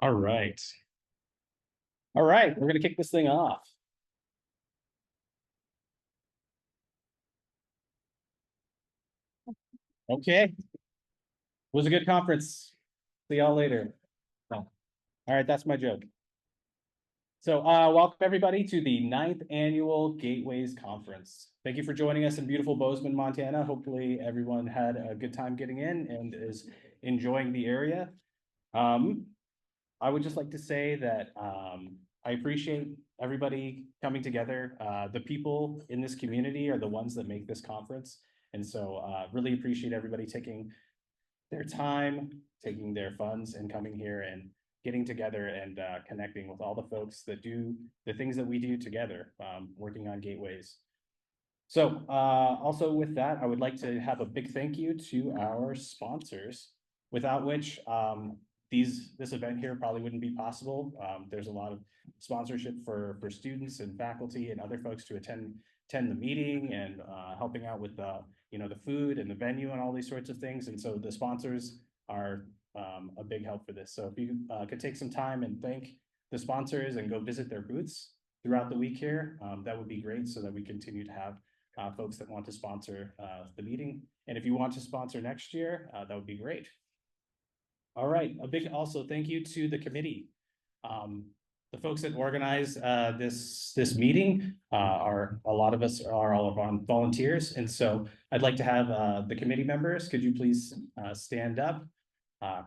All right. All right, we're going to kick this thing off. Okay. It was a good conference. See y'all later. Oh. All right, that's my joke. So welcome everybody to the 9th Annual Gateways Conference. Thank you for joining us in beautiful Bozeman, Montana. Hopefully everyone had a good time getting in and is enjoying the area. I would just like to say that I appreciate everybody coming together. The people in this community are the ones that make this conference. And so really appreciate everybody taking their time, taking their funds and coming here and getting together and connecting with all the folks that do the things that we do together, working on gateways. So also with that, I would like to have a big thank you to our sponsors, without which this event here probably wouldn't be possible. There's a lot of sponsorship for students and faculty and other folks to attend the meeting and helping out with the food and the venue and all these sorts of things. And so the sponsors are a big help for this. So if you could take some time and thank the sponsors and go visit their booths throughout the week here, that would be great, so that we continue to have folks that want to sponsor the meeting. And if you want to sponsor next year, that would be great. All right, a big also thank you to the committee. The folks that organize this meeting are a lot of us are all of our volunteers. And so I'd like to have the committee members, could you please stand up?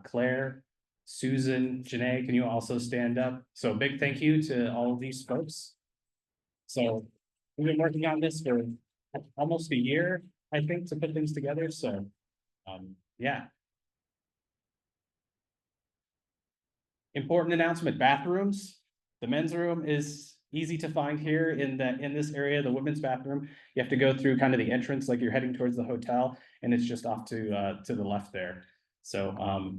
Claire, Susan, Jeanette, can you also stand up? So big thank you to all of these folks. So we've been working on this for almost a year, I think, to put things together. So yeah. Important announcement: bathrooms. The men's room is easy to find here in this area. The women's bathroom, you have to go through kind of the entrance like you're heading towards the hotel, and it's just off to the left there. So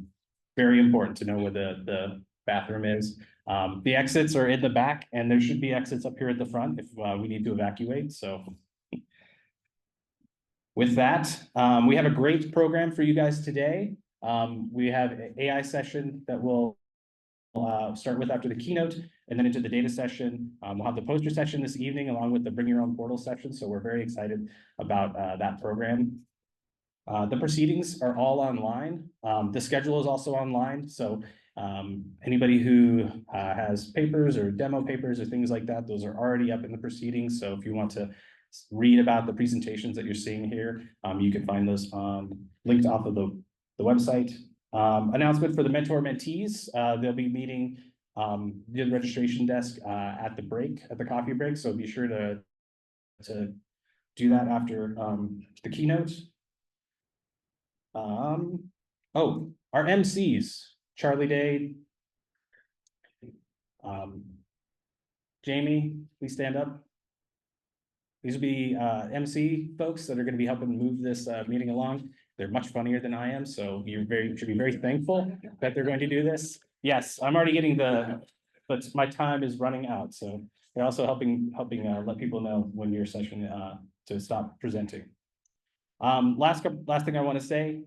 very important to know where the bathroom is. The exits are in the back, and there should be exits up here at the front if we need to evacuate. So with that, we have a great program for you guys today. We have an AI session that will start with after the keynote, and then into the data session. We'll have the poster session this evening along with the bring your own portal session. So we're very excited about that program. The proceedings are all online. The schedule is also online. So anybody who has papers or demo papers or things like that, those are already up in the proceedings. So if you want to read about the presentations that you're seeing here, you can find those linked off of the website. Announcement for the mentor mentees. They'll be meeting near the registration desk at the coffee break. So be sure to do that after the keynote. Oh, our MCs, Charlie Day, Jamie, please stand up. These will be MC folks that are going to be helping move this meeting along. They're much funnier than I am, so you should be very thankful that they're going to do this. Yes, I'm already getting but my time is running out. So they're also helping let people know when your session to stop presenting. Last thing I want to say,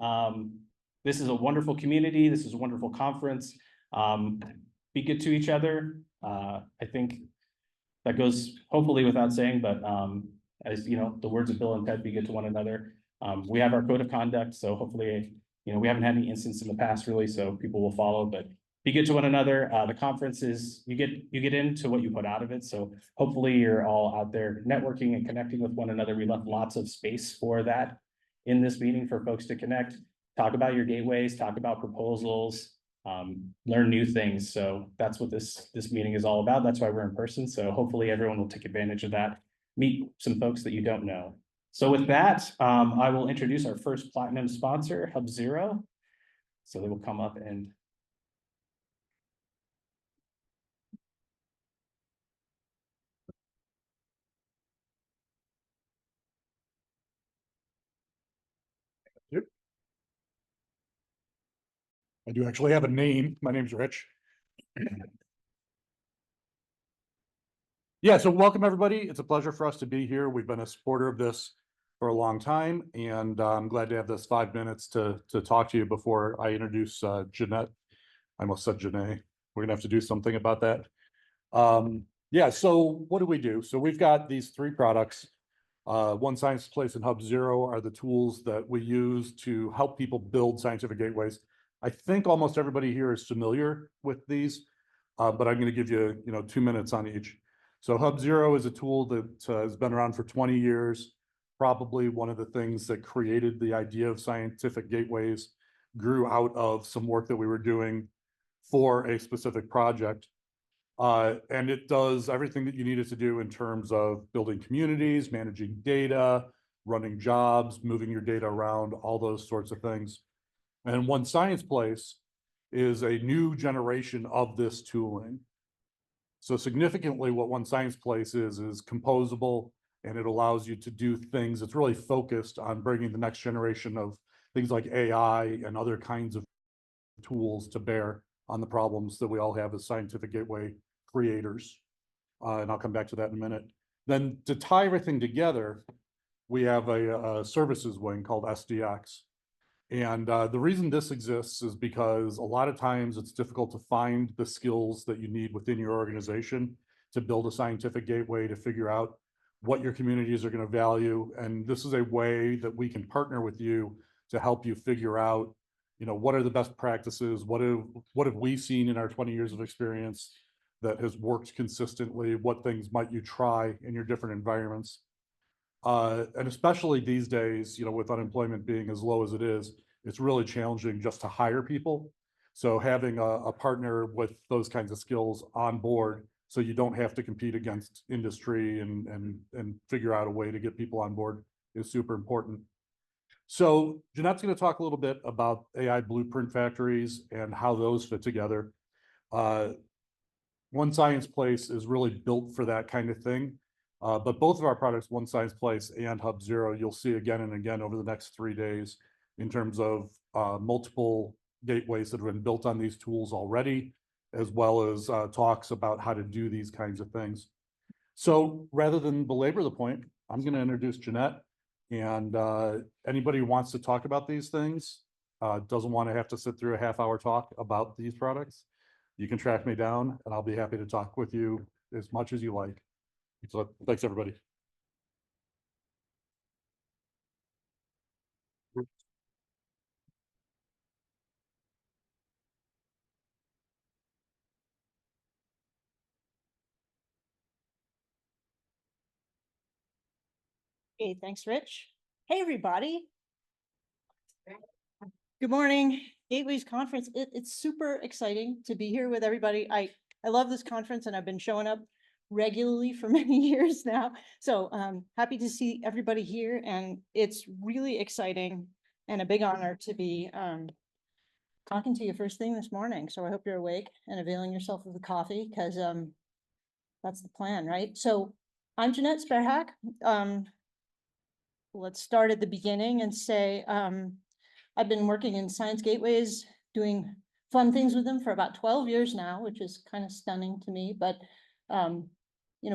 this is a wonderful community. This is a wonderful conference. Be good to each other. I think that goes hopefully without saying, but as you know, the words of Bill and Ted, be good to one another. We have our code of conduct, so hopefully, we haven't had any incidents in the past really, so people will follow, but be good to one another. The conference is, you get into what you put out of it. So hopefully you're all out there networking and connecting with one another. We left lots of space for that in this meeting for folks to connect, talk about your gateways, talk about proposals, learn new things. So that's what this meeting is all about. That's why we're in person. So hopefully everyone will take advantage of that. Meet some folks that you don't know. So with that, I will introduce our first platinum sponsor, Hub Zero. So they will come up and I do actually have a name. My name's Rich. Yeah, so welcome everybody. It's a pleasure for us to be here. We've been a supporter of this for a long time, and I'm glad to have this 5 minutes to talk to you before I introduce Jeanette. I almost said Jeanette. We're gonna have to do something about that. Yeah, so what do? So we've got these 3 products. One Science Place and Hub Zero are the tools that we use to help people build scientific gateways. I think almost everybody here is familiar with these, but I'm going to give you, 2 minutes on each. So Hub Zero is a tool that has been around for 20 years. Probably one of the things that created the idea of scientific gateways grew out of some work that we were doing for a specific project. And it does everything that you need it to do in terms of building communities, managing data, running jobs, moving your data around, all those sorts of things. And One Science Place is a new generation of this tooling. So significantly, what One Science Place is composable, and it allows you to do things. It's really focused on bringing the next generation of things like AI and other kinds of tools to bear on the problems that we all have as scientific gateway creators. And I'll come back to that in a minute. Then to tie everything together, we have a services wing called SDX. And the reason this exists is because a lot of times it's difficult to find the skills that you need within your organization to build a scientific gateway, to figure out what your communities are going to value. And this is a way that we can partner with you to help you figure out, what are the best practices? What have we seen in our 20 years of experience that has worked consistently? What things might you try in your different environments? And especially these days, with unemployment being as low as it is, it's really challenging just to hire people. So having a partner with those kinds of skills on board, so you don't have to compete against industry and figure out a way to get people on board, is super important. So Jeanette's going to talk a little bit about AI blueprint factories and how those fit together. One Science Place is really built for that kind of thing. But both of our products, One Science Place and Hub Zero, you'll see again and again over the next 3 days in terms of multiple gateways that have been built on these tools already, as well as talks about how to do these kinds of things. So rather than belabor the point, I'm going to introduce Jeanette. And anybody who wants to talk about these things, doesn't want to have to sit through a half-hour talk about these products, you can track me down and I'll be happy to talk with you as much as you like. So thanks, everybody. Hey, thanks, Rich. Hey, everybody. Good morning. Gateways Conference. It's super exciting to be here with everybody. I love this conference and I've been showing up regularly for many years now. So happy to see everybody here, and it's really exciting and a big honor to be talking to you first thing this morning. So I hope you're awake and availing yourself of the coffee, because that's the plan, right? So I'm Jeanette Sperhac. Let's start at the beginning and say, I've been working in science gateways, doing fun things with them for about 12 years now, which is kind of stunning to me. But,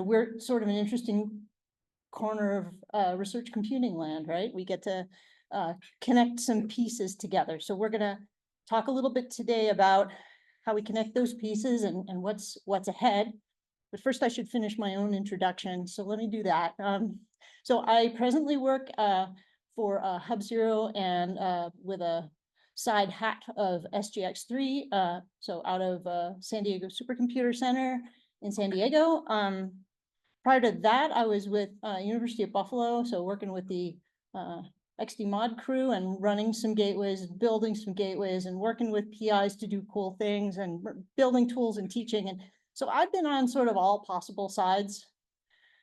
we're sort of an interesting corner of research computing land, right? We get to connect some pieces together. So we're going to talk a little bit today about how we connect those pieces and what's ahead. But first I should finish my own introduction. So let me do that. So I presently work for Hub Zero and with a side hat of SGX3, so out of San Diego Supercomputer Center in San Diego. Prior to that, I was with University of Buffalo, so working with the XD mod crew and running some gateways, building some gateways, and working with PIs to do cool things and building tools and teaching. And so I've been on sort of all possible sides.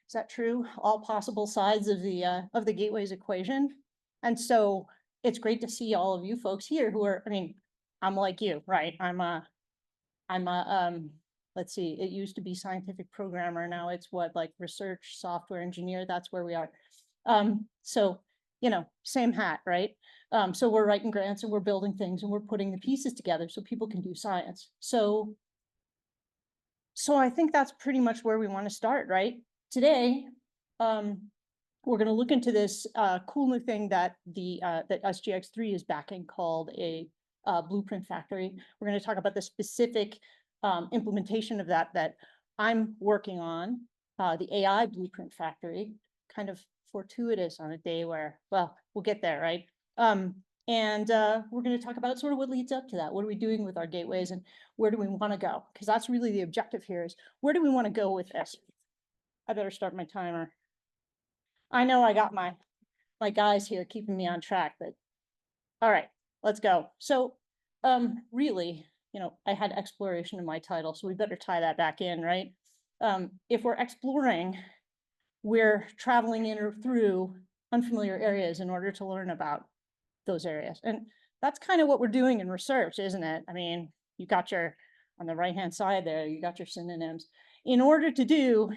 Is that true? All possible sides of the gateways equation. And so it's great to see all of you folks here who are, I'm like you, right? I'm a let's see, it used to be scientific programmer. Now it's like research software engineer. That's where we are. So, same hat, right? So we're writing grants and we're building things and we're putting the pieces together so people can do science. So I think that's pretty much where we want to start, right? Today, we're going to look into this cool new thing that that SGX3 is backing called a blueprint factory. We're going to talk about the specific implementation of that I'm working on, the AI blueprint factory, kind of fortuitous on a day where, well, we'll get there, right? And we're going to talk about sort of what leads up to that. What are we doing with our gateways and where do we want to go? Because that's really the objective here is where do we want to go with this? I better start my timer. I know I got my guys here keeping me on track, but all right, let's go. So really, you know, I had exploration in my title, so we better tie that back in, right? If we're exploring, we're traveling in or through unfamiliar areas in order to learn about those areas. And that's kind of what we're doing in research, isn't it? I mean, you got your, on the right-hand side there, you got your synonyms. In order to do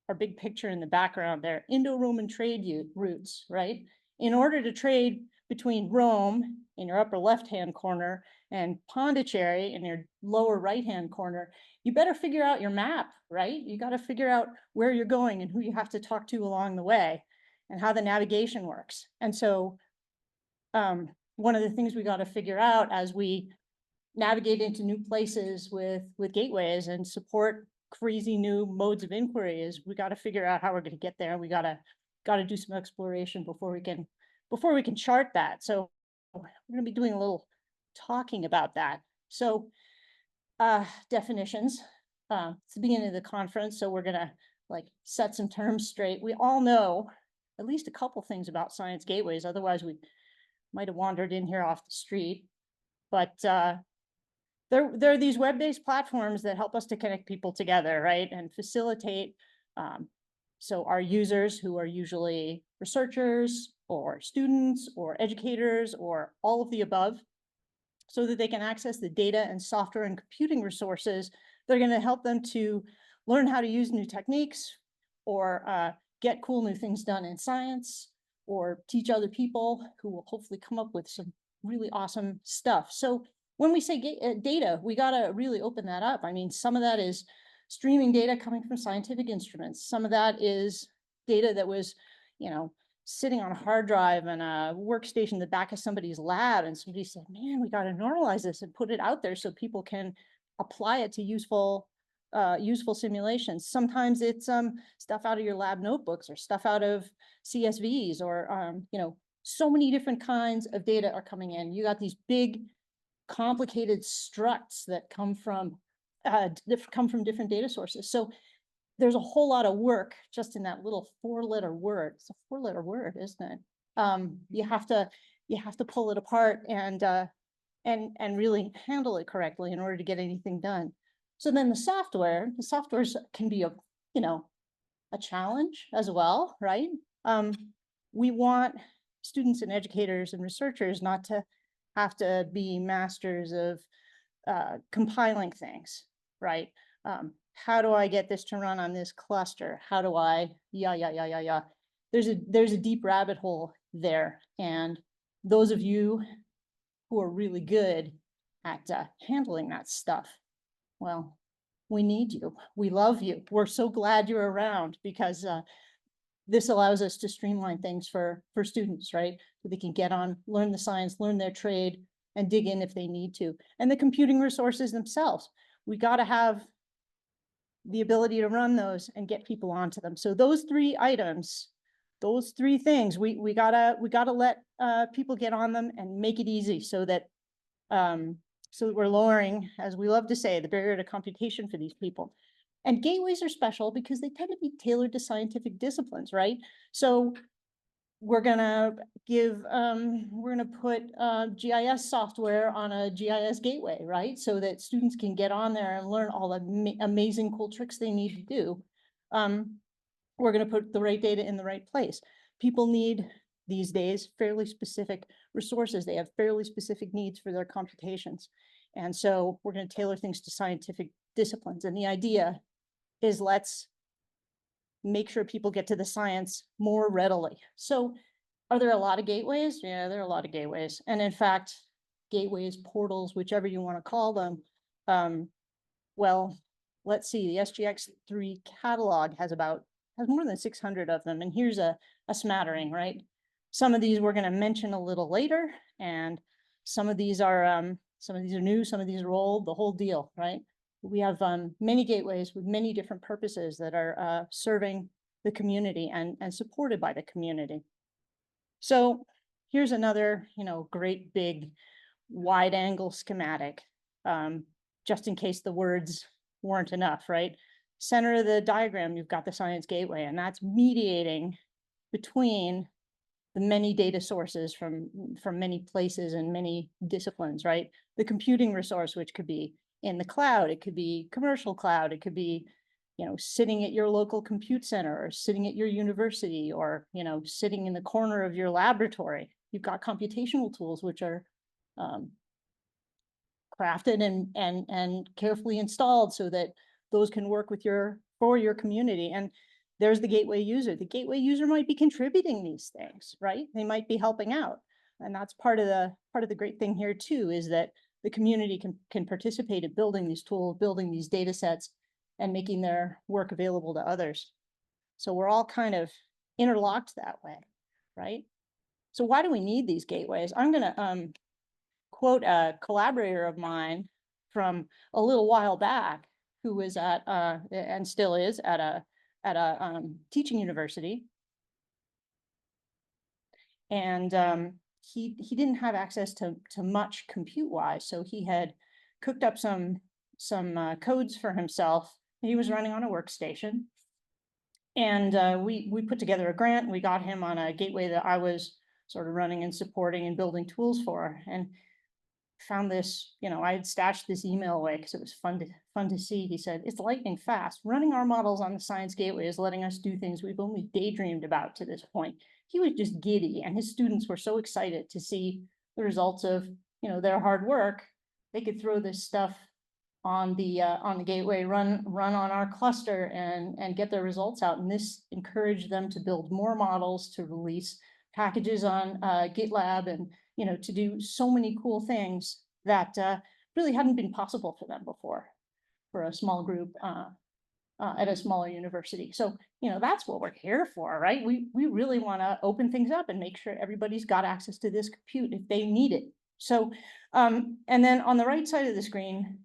our big picture in the background there, Indo-Roman trade routes, right? In order to trade between Rome in your upper left-hand corner and Pondicherry in your lower right-hand corner, you better figure out your map, right? You got to figure out where you're going and who you have to talk to along the way and how the navigation works. And so one of the things we got to figure out as we navigate into new places with gateways and support crazy new modes of inquiry is we got to figure out how we're going to get there. We got to do some exploration before we can chart that. So we're going to be doing a little talking about that. So definitions. It's the beginning of the conference, so we're going to like set some terms straight. We all know at least a couple things about science gateways. Otherwise, we might have wandered in here off the street. But there are these web-based platforms that help us to connect people together, right? And facilitate. So our users, who are usually researchers or students or educators or all of the above, so that they can access the data and software and computing resources that are going to help them to learn how to use new techniques or get cool new things done in science or teach other people who will hopefully come up with some really awesome stuff. So when we say data, we got to really open that up. I mean, some of that is streaming data coming from scientific instruments. Some of that is data that was, you know, sitting on a hard drive and a workstation in the back of somebody's lab. And somebody said, man, we got to normalize this and put it out there so people can apply it to useful simulations. Sometimes it's stuff out of your lab notebooks or stuff out of CSVs or, you know, so many different kinds of data are coming in. You got these big, complicated structs that come from different data sources. So there's a whole lot of work just in that little 4-letter word. It's a 4-letter word, isn't it? You have to pull it apart and really handle it correctly in order to get anything done. So then the softwares can be a challenge as well, right? We want students and educators and researchers not to have to be masters of compiling things, right? How do I get this to run on this cluster? How do I, There's a deep rabbit hole there. And those of you who are really good at handling that stuff, well, we need you. We love you. We're so glad you're around because this allows us to streamline things for students, right? So they can get on, learn the science, learn their trade, and dig in if they need to. And the computing resources themselves, we got to have the ability to run those and get people onto them. So those 3 items, those 3 things, we gotta let people get on them and make it easy so that we're lowering, as we love to say, the barrier to computation for these people. And gateways are special because they tend to be tailored to scientific disciplines, right? So we're gonna put GIS software on a GIS gateway, right? So that students can get on there and learn all the amazing cool tricks they need to do. We're gonna put the right data in the right place. People need these days fairly specific resources. They have fairly specific needs for their computations. And so we're gonna tailor things to scientific disciplines. And the idea is let's make sure people get to the science more readily. So are there a lot of gateways? Yeah, there are a lot of gateways. And in fact, gateways, portals, whichever you want to call them. Well, let's see, the SGX3 catalog has more than 600 of them. And here's a a smattering, right? Some of these we're going to mention a little later, and some of these are new, some of these are old, the whole deal, right? We have many gateways with many different purposes that are serving the community and supported by the community. So here's another, great big wide angle schematic, just in case the words weren't enough, right? Center of the diagram, you've got the science gateway, and that's mediating between the many data sources from many places and many disciplines, right? The computing resource, which could be in the cloud, it could be commercial cloud, it could be, sitting at your local compute center, or sitting at your university, or, sitting in the corner of your laboratory. You've got computational tools, which are crafted and carefully installed so that those can work with for your community. And there's the gateway user. The gateway user might be contributing these things, right? They might be helping out. And that's part of the great thing here too, is that the community can participate in building these tools, building these data sets, and making their work available to others. So we're all kind of interlocked that way, right? So why do we need these gateways? I'm gonna quote a collaborator of mine from a little while back, who was at and still is at a teaching university. And he didn't have access to much compute wise, so he had cooked up some codes for himself. He was running on a workstation, and we put together a grant. We got him on a gateway that I was sort of running and supporting and building tools for, and found this, I had stashed this email away because it was fun to see. He said, "It's lightning fast. Running our models on the Science Gateway is letting us do things we've only daydreamed about to this point." He was just giddy, and his students were so excited to see the results of, their hard work. They could throw this stuff on the gateway, run on our cluster, and get their results out. And this encouraged them to build more models, to release packages on GitLab, and to do so many cool things that really hadn't been possible for them before, for a small group at a smaller university. So, that's what we're here for, right? We really want to open things up and make sure everybody's got access to this compute if they need it. So, and then on the right side of the screen,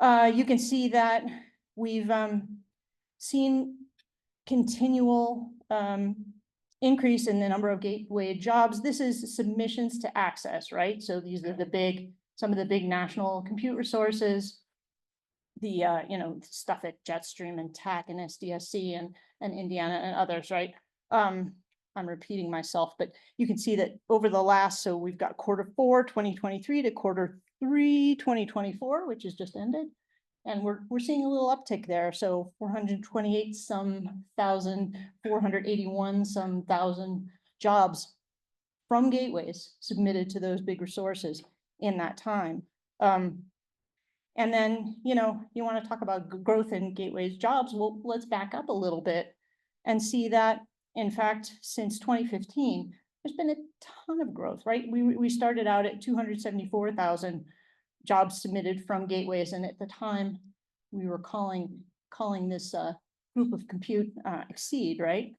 you can see that we've seen continual increase in the number of gateway jobs. This is submissions to access, right? So these are some of the big national compute resources, the stuff at Jetstream and TAC and SDSC and Indiana and others, right? I'm repeating myself, but you can see that over the last, so we've got Q4 2023 to Q3 2024, which has just ended. And we're seeing a little uptick there. So 428 some thousand, 481 some thousand jobs from gateways submitted to those big resources in that time. And then, you want to talk about growth in gateways jobs. Well, let's back up a little bit and see that, in fact, since 2015, there's been a ton of growth, right? We started out at 274,000 jobs submitted from gateways, and at the time we were calling this group of compute exceed, right?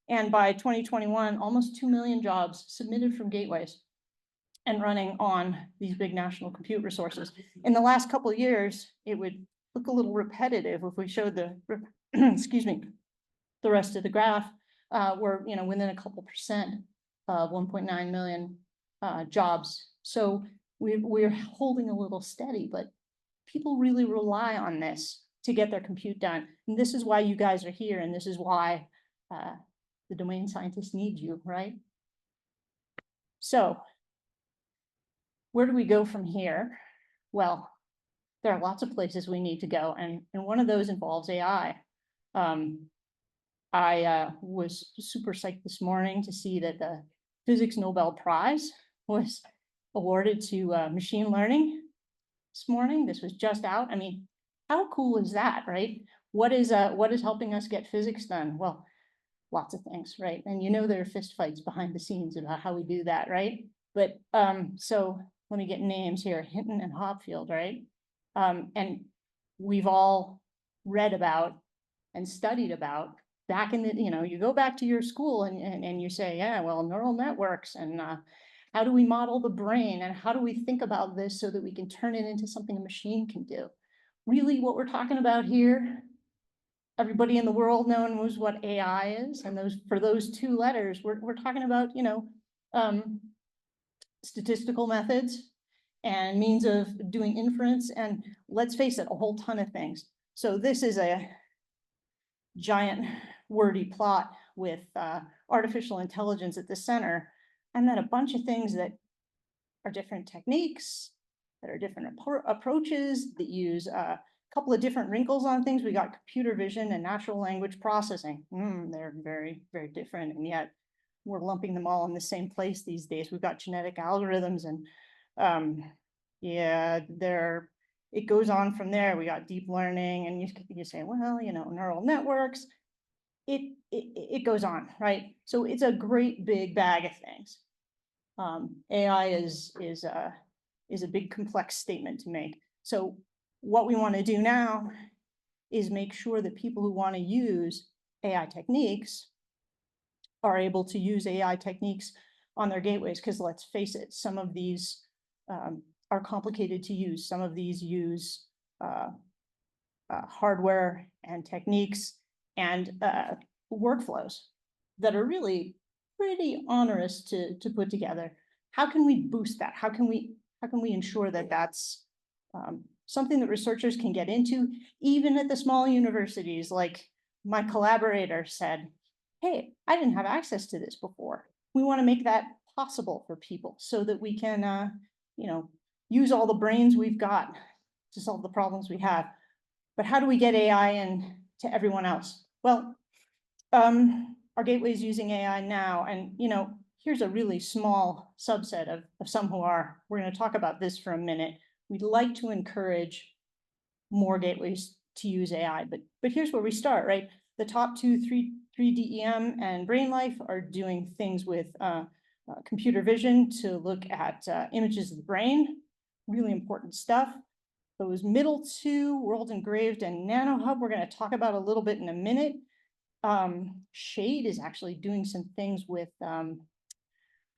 And by 2021, almost 2 million jobs submitted from gateways and running on these big national compute resources. In the last couple of years, it would look a little repetitive if we showed the excuse me, the rest of the graph. We're within a couple percent of 1.9 million jobs. So we're holding a little steady, but people really rely on this to get their compute done. And this is why you guys are here, and this is why the domain scientists need you, right? So where do we go from here? Well, there are lots of places we need to go, and one of those involves AI. I was super psyched this morning to see that the Physics Nobel Prize was awarded to machine learning this morning. This was just out. I mean, how cool is that, right? What is helping us get physics done? Well, lots of things, right? And there are fistfights behind the scenes about how we do that, right? But so let me get names here: Hinton and Hopfield, right? And we've all read about and studied about back in the, you go back to your school and you say, yeah, well, neural networks and how do we model the brain and how do we think about this so that we can turn it into something a machine can do? Really what we're talking about here, everybody in the world knows what AI is, and for those two letters, we're talking about, statistical methods and means of doing inference, and let's face it, a whole ton of things. So this is a giant wordy plot with artificial intelligence at the center, and then a bunch of things that are different techniques, that are different approaches, that use a couple of different wrinkles on things. We got computer vision and natural language processing. They're very, very different, and yet we're lumping them all in the same place these days. We've got genetic algorithms, and yeah, it goes on from there. We got deep learning, and you say, well, neural networks. It goes on, right? So it's a great big bag of things. AI is a big complex statement to make. So what we want to do now is make sure that people who want to use AI techniques are able to use AI techniques on their gateways, because let's face it, some of these are complicated to use. Some of these use hardware and techniques and workflows that are really pretty onerous to put together. How can we boost that? How can we ensure that that's something that researchers can get into, even at the small universities? Like my collaborator said, hey, I didn't have access to this before. We want to make that possible for people so that we can, use all the brains we've got to solve the problems we have. But how do we get AI in to everyone else? Well, our gateway's using AI now, and here's a really small subset of some who are. We're going to talk about this for a minute. We'd like to encourage more gateways to use AI, but here's where we start, right? The top two, 3DEM and Brain Life are doing things with computer vision to look at images of the brain, really important stuff. Those middle two, World Engraved and NanoHub, we're going to talk about a little bit in a minute. Shade is actually doing some things with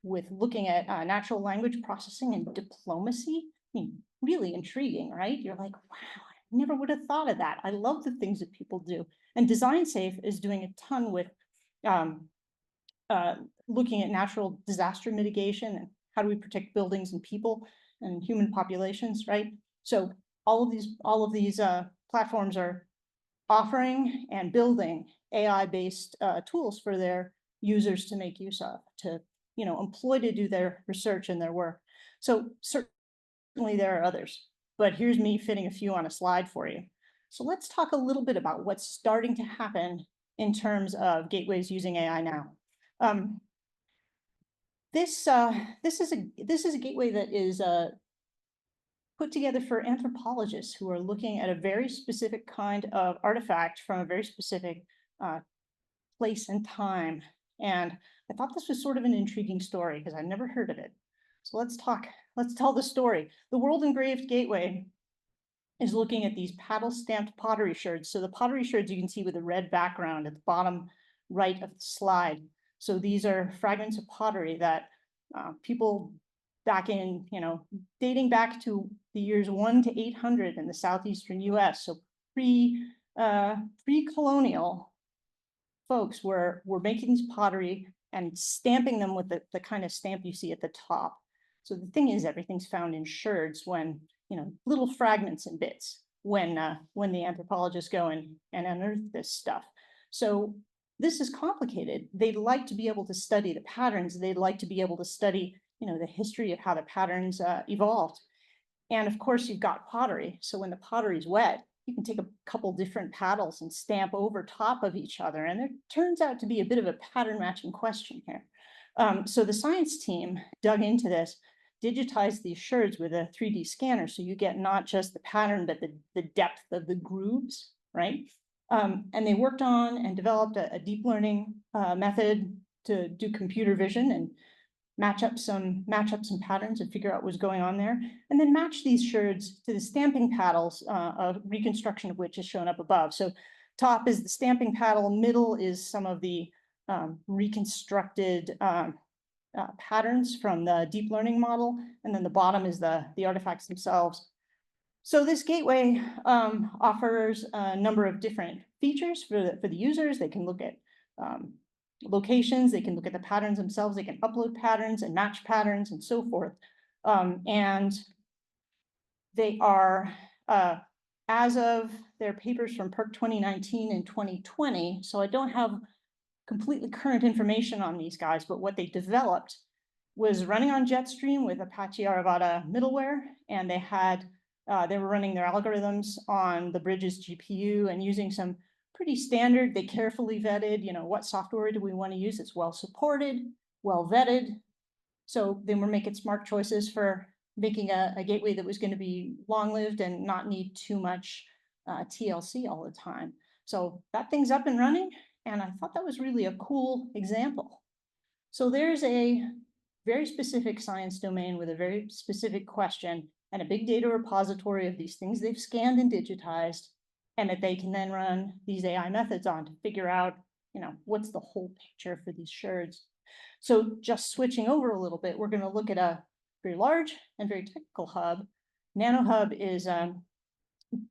looking at natural language processing and diplomacy. I mean, really intriguing, right? You're like, wow, I never would have thought of that. I love the things that people do. And Design Safe is doing a ton with looking at natural disaster mitigation and how do we protect buildings and people and human populations, right? So all of these platforms are offering and building AI-based tools for their users to make use of, to employ to do their research and their work. So certainly there are others, but here's me fitting a few on a slide for you. So let's talk a little bit about what's starting to happen in terms of gateways using AI now. This is a gateway that is put together for anthropologists who are looking at a very specific kind of artifact from a very specific place and time. And I thought this was sort of an intriguing story because I'd never heard of it. So let's tell the story. The World Engraved Gateway is looking at these paddle stamped pottery sherds. So the pottery sherds you can see with a red background at the bottom right of the slide. So these are fragments of pottery that people back in, dating back to the years 1 to 800 in the southeastern US. So pre-colonial folks were making these pottery and stamping them with the kind of stamp you see at the top. So the thing is, everything's found in sherds when, little fragments and bits when the anthropologists go and unearth this stuff. So this is complicated. They'd like to be able to study the patterns. They'd like to be able to study, the history of how the patterns evolved. And of course, you've got pottery. So when the pottery's wet, you can take a couple different paddles and stamp over top of each other. And there turns out to be a bit of a pattern matching question here. So the science team dug into this, digitized these sherds with a 3D scanner. So you get not just the pattern, but the depth of the grooves, right? And they worked on and developed a deep learning method to do computer vision and match up some patterns and figure out what's going on there, and then match these sherds to the stamping paddles, a reconstruction of which is shown up above. So top is the stamping paddle, middle is some of the reconstructed patterns from the deep learning model, and then the bottom is the artifacts themselves. So this gateway offers a number of different features for the users. They can look at locations, they can look at the patterns themselves, they can upload patterns and match patterns and so forth. And they are, as of their papers from PERC 2019 and 2020, so I don't have completely current information on these guys, but what they developed was running on Jetstream with Apache Aravata middleware, and they were running their algorithms on the Bridges GPU and using some pretty standard, they carefully vetted, what software do we want to use? It's well supported, well vetted. So they were making smart choices for making a gateway that was going to be long-lived and not need too much TLC all the time. So that thing's up and running, and I thought that was really a cool example. So there's a very specific science domain with a very specific question and a big data repository of these things they've scanned and digitized, and that they can then run these AI methods on to figure out, what's the whole picture for these sherds. So just switching over a little bit, we're going to look at a very large and very technical hub. NanoHub is a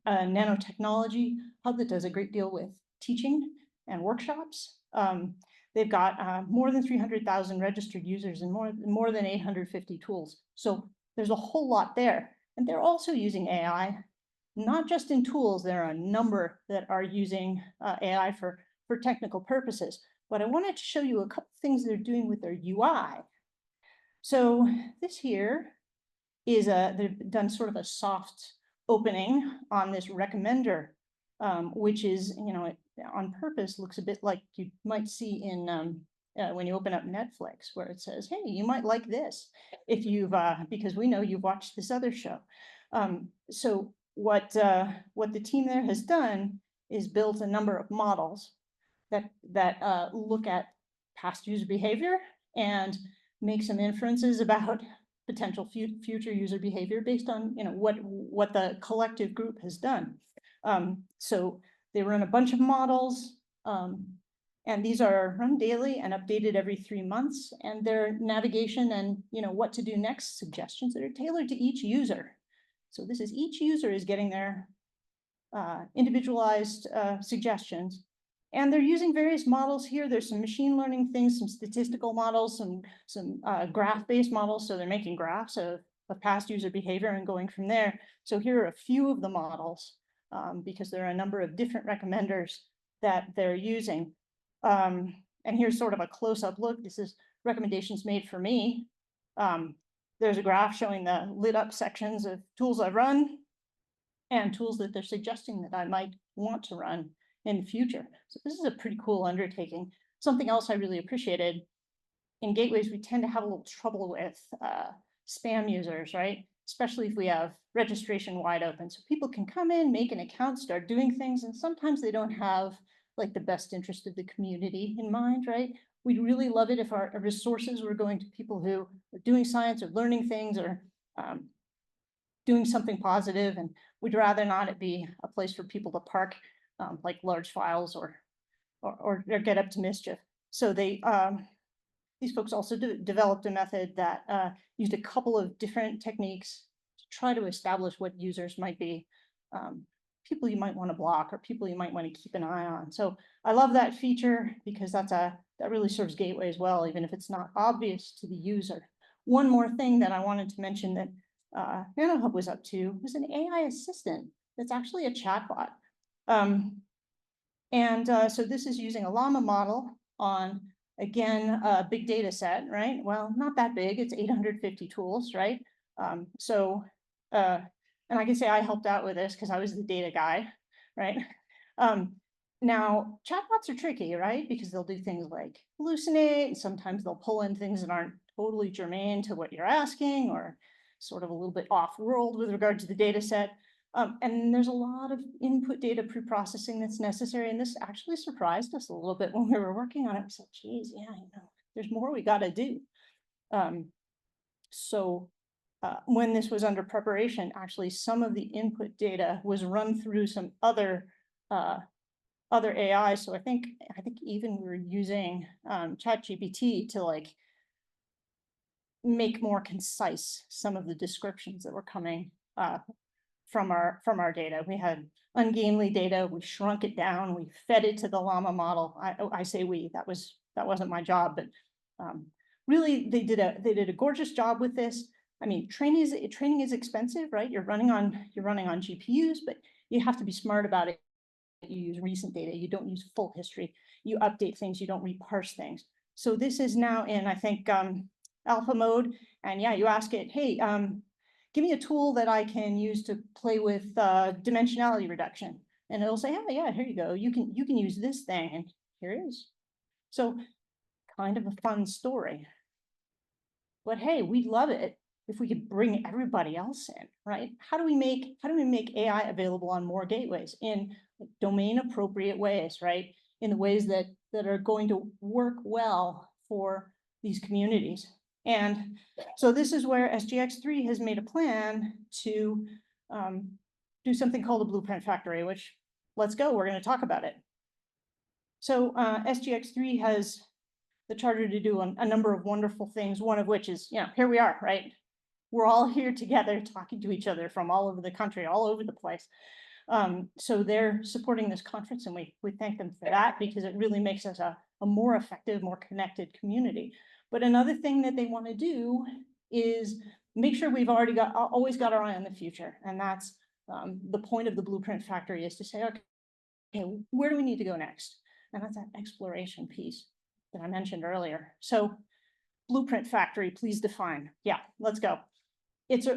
nanotechnology hub that does a great deal with teaching and workshops. They've got more than 300,000 registered users and more than 850 tools. So there's a whole lot there. And they're also using AI, not just in tools. There are a number that are using AI for technical purposes. But I wanted to show you a couple things they're doing with their UI. So this here is they've done sort of a soft opening on this recommender, which is, on purpose looks a bit like you might see in when you open up Netflix, where it says, hey, you might like this if you've, because we know you've watched this other show. So what the team there has done is built a number of models that look at past user behavior and make some inferences about potential future user behavior based on what the collective group has done. So they run a bunch of models, and these are run daily and updated every 3 months, and their navigation and what to do next suggestions that are tailored to each user. So this is each user is getting their individualized suggestions. And they're using various models here. There's some machine learning things, some statistical models, some graph-based models. So they're making graphs of past user behavior and going from there. So here are a few of the models, because there are a number of different recommenders that they're using. And here's sort of a close-up look. This is recommendations made for me. There's a graph showing the lit up sections of tools I've run and tools that they're suggesting that I might want to run in the future. So this is a pretty cool undertaking. Something else I really appreciated, in gateways, we tend to have a little trouble with spam users, right? Especially if we have registration wide open. So people can come in, make an account, start doing things, and sometimes they don't have like the best interest of the community in mind, right? We'd really love it if our resources were going to people who are doing science or learning things or doing something positive, and we'd rather not it be a place for people to park like large files or get up to mischief. So they these folks also developed a method that used a couple of different techniques to try to establish what users might be, people you might want to block or people you might want to keep an eye on. So I love that feature because that really serves gateways well, even if it's not obvious to the user. One more thing that I wanted to mention that NanoHub was up to was an AI assistant that's actually a chatbot. So this is using a llama model on, again, a big data set, right? Well, not that big, it's 850 tools, right? And I can say I helped out with this because I was the data guy, right? Now, chatbots are tricky, right? Because they'll do things like hallucinate, and sometimes they'll pull in things that aren't totally germane to what you're asking, or sort of a little bit off-world with regard to the data set. And there's a lot of input data pre-processing that's necessary. And this actually surprised us a little bit when we were working on it. We said, geez, yeah, there's more we got to do. When this was under preparation, actually some of the input data was run through some other other AI. So I think even we're using ChatGPT to like make more concise some of the descriptions that were coming from our data. We had ungainly data, we shrunk it down, we fed it to the llama model. I say we, that wasn't my job, but really they did a gorgeous job with this. I mean, training is expensive, right? You're running on GPUs, but you have to be smart about it. You use recent data, you don't use full history, you update things, you don't reparse things. So this is now in, I think, alpha mode. And yeah, you ask it, hey, give me a tool that I can use to play with dimensionality reduction. And it'll say, oh yeah, here you go. You can use this thing, and here it is. So kind of a fun story. But hey, we'd love it if we could bring everybody else in, right? How do we make AI available on more gateways in domain appropriate ways, right? In the ways that are going to work well for these communities. And so this is where SGX3 has made a plan to do something called a blueprint factory, which let's go, we're going to talk about it. So SGX3 has the charter to do a number of wonderful things, one of which is, here we are, right? We're all here together talking to each other from all over the country, all over the place. So they're supporting this conference, and we thank them for that, because it really makes us a more effective, more connected community. But another thing that they want to do is make sure we've always got our eye on the future. And that's the point of the blueprint factory, is to say, okay, where do we need to go next? And that's that exploration piece that I mentioned earlier. So blueprint factory, please define. Yeah, let's go. It's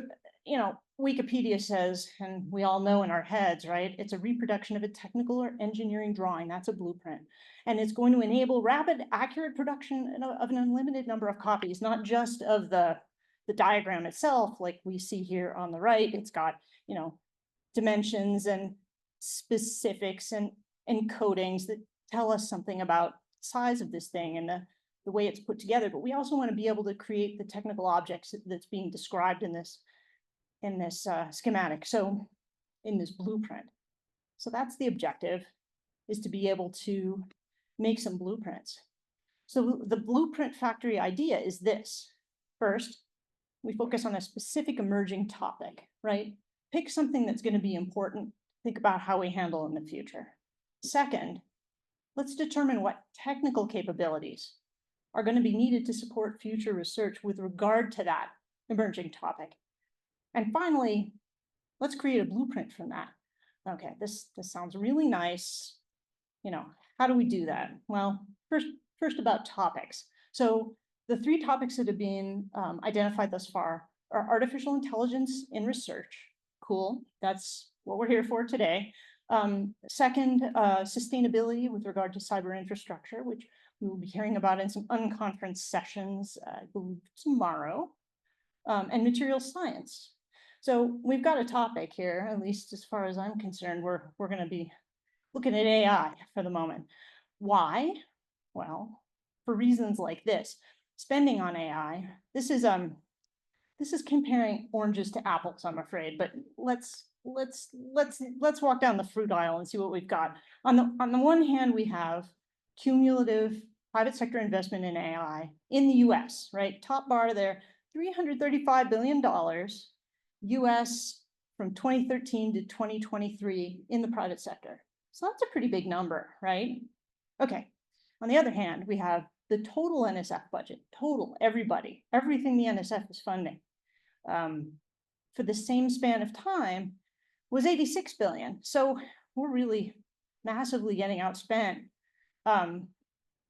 Wikipedia says, and we all know in our heads, right? It's a reproduction of a technical or engineering drawing. That's a blueprint. And it's going to enable rapid, accurate production of an unlimited number of copies, not just of the diagram itself, like we see here on the right. It's got, dimensions and specifics and encodings that tell us something about size of this thing and the way it's put together. But we also want to be able to create the technical objects that's being described in this schematic. So in this blueprint. So that's the objective, is to be able to make some blueprints. So the blueprint factory idea is this. First, we focus on a specific emerging topic, right? Pick something that's going to be important. Think about how we handle in the future. Second, let's determine what technical capabilities are going to be needed to support future research with regard to that emerging topic. And finally, let's create a blueprint from that. Okay, this sounds really nice. How do we do that? Well, first about topics. So the 3 topics that have been identified thus far are artificial intelligence in research. Cool, that's what we're here for today. Second, sustainability with regard to cyber infrastructure, which we will be hearing about in some unconference sessions, I believe tomorrow, and material science. So we've got a topic here, at least as far as I'm concerned. We're going to be looking at AI for the moment. Why? Well, for reasons like this. Spending on AI. This is comparing oranges to apples, I'm afraid. But let's walk down the fruit aisle and see what we've got. On the one hand, we have cumulative private sector investment in AI in the US, right? Top bar there, $335 billion US from 2013 to 2023 in the private sector. So that's a pretty big number, right? Okay. On the other hand, we have the total NSF budget, everything the NSF is funding for the same span of time was 86 billion. So we're really massively getting outspent on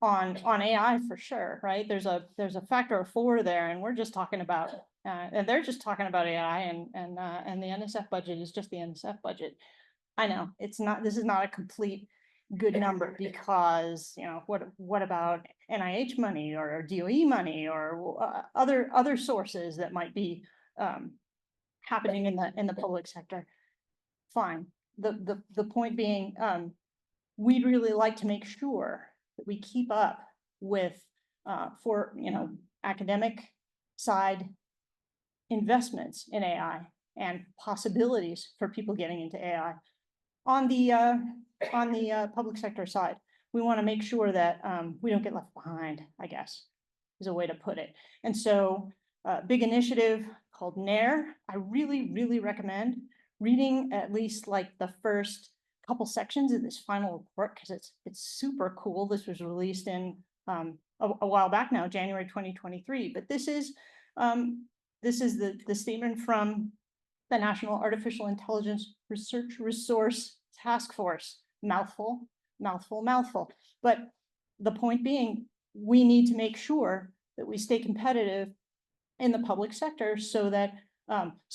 AI for sure, right? There's a factor of 4 there, and we're just talking about and they're just talking about AI, and the NSF budget is just the NSF budget. I know this is not a complete good number, because what about NIH money or DOE money or other sources that might be happening in the public sector? Fine. The point being, we'd really like to make sure that we keep up with for academic side investments in AI and possibilities for people getting into AI. On the public sector side. We want to make sure that we don't get left behind, I guess, is a way to put it. And so big initiative called NAIR. I really, really recommend reading at least like the first couple sections of this final report, because it's super cool. This was released in a while back now, January 2023. But this is the statement from the National Artificial Intelligence Research Resource Task Force. Mouthful, mouthful, mouthful. But the point being, we need to make sure that we stay competitive in the public sector so that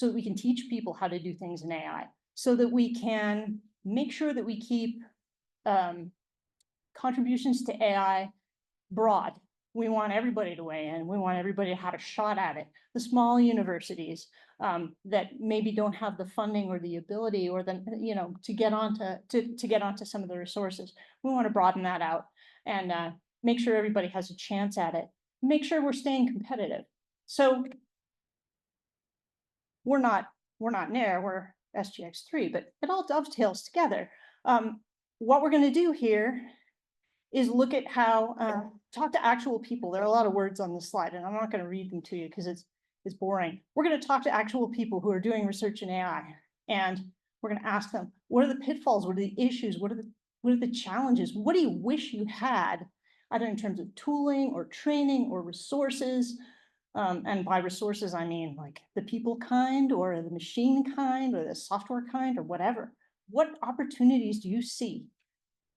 we can teach people how to do things in AI, so that we can make sure that we keep contributions to AI broad. We want everybody to weigh in. We want everybody to have a shot at it. The small universities that maybe don't have the funding or the ability or the, to get onto some of the resources. We want to broaden that out and make sure everybody has a chance at it. Make sure we're staying competitive. So we're not NAIR, we're SGX3, but it all dovetails together. What we're going to do here is look at how, talk to actual people. There are a lot of words on this slide, and I'm not going to read them to you because it's boring. We're going to talk to actual people who are doing research in AI, and we're going to ask them, what are the pitfalls? What are the issues? What are the challenges? What do you wish you had, either in terms of tooling or training or resources? And by resources, I mean like the people kind or the machine kind or the software kind or whatever. What opportunities do you see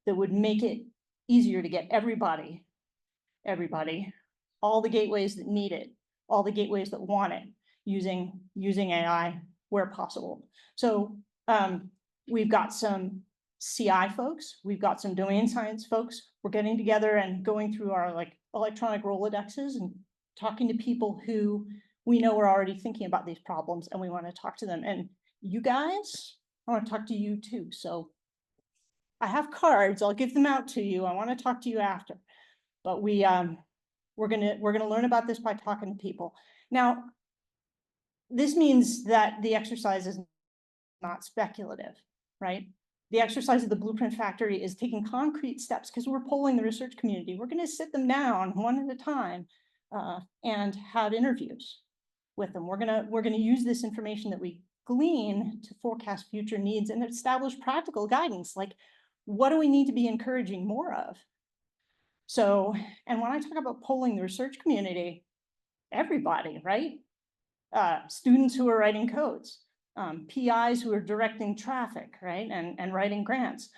that would make it easier to get everybody, all the gateways that need it, all the gateways that want it, using AI where possible? So we've got some CI folks, we've got some domain science folks. We're getting together and going through our like electronic Rolodexes and talking to people who we know are already thinking about these problems, and we want to talk to them. And you guys, I want to talk to you too. So I have cards, I'll give them out to you. I want to talk to you after, but we're gonna learn about this by talking to people. Now, this means that the exercise is not speculative, right? The exercise of the Blueprint Factory is taking concrete steps because we're polling the research community. We're going to sit them down one at a time and have interviews with them. We're gonna use this information that we glean to forecast future needs and establish practical guidance. Like, what do we need to be encouraging more of? So, and when I talk about polling the research community, everybody, right? Students who are writing codes, PIs who are directing traffic, right? And writing grants,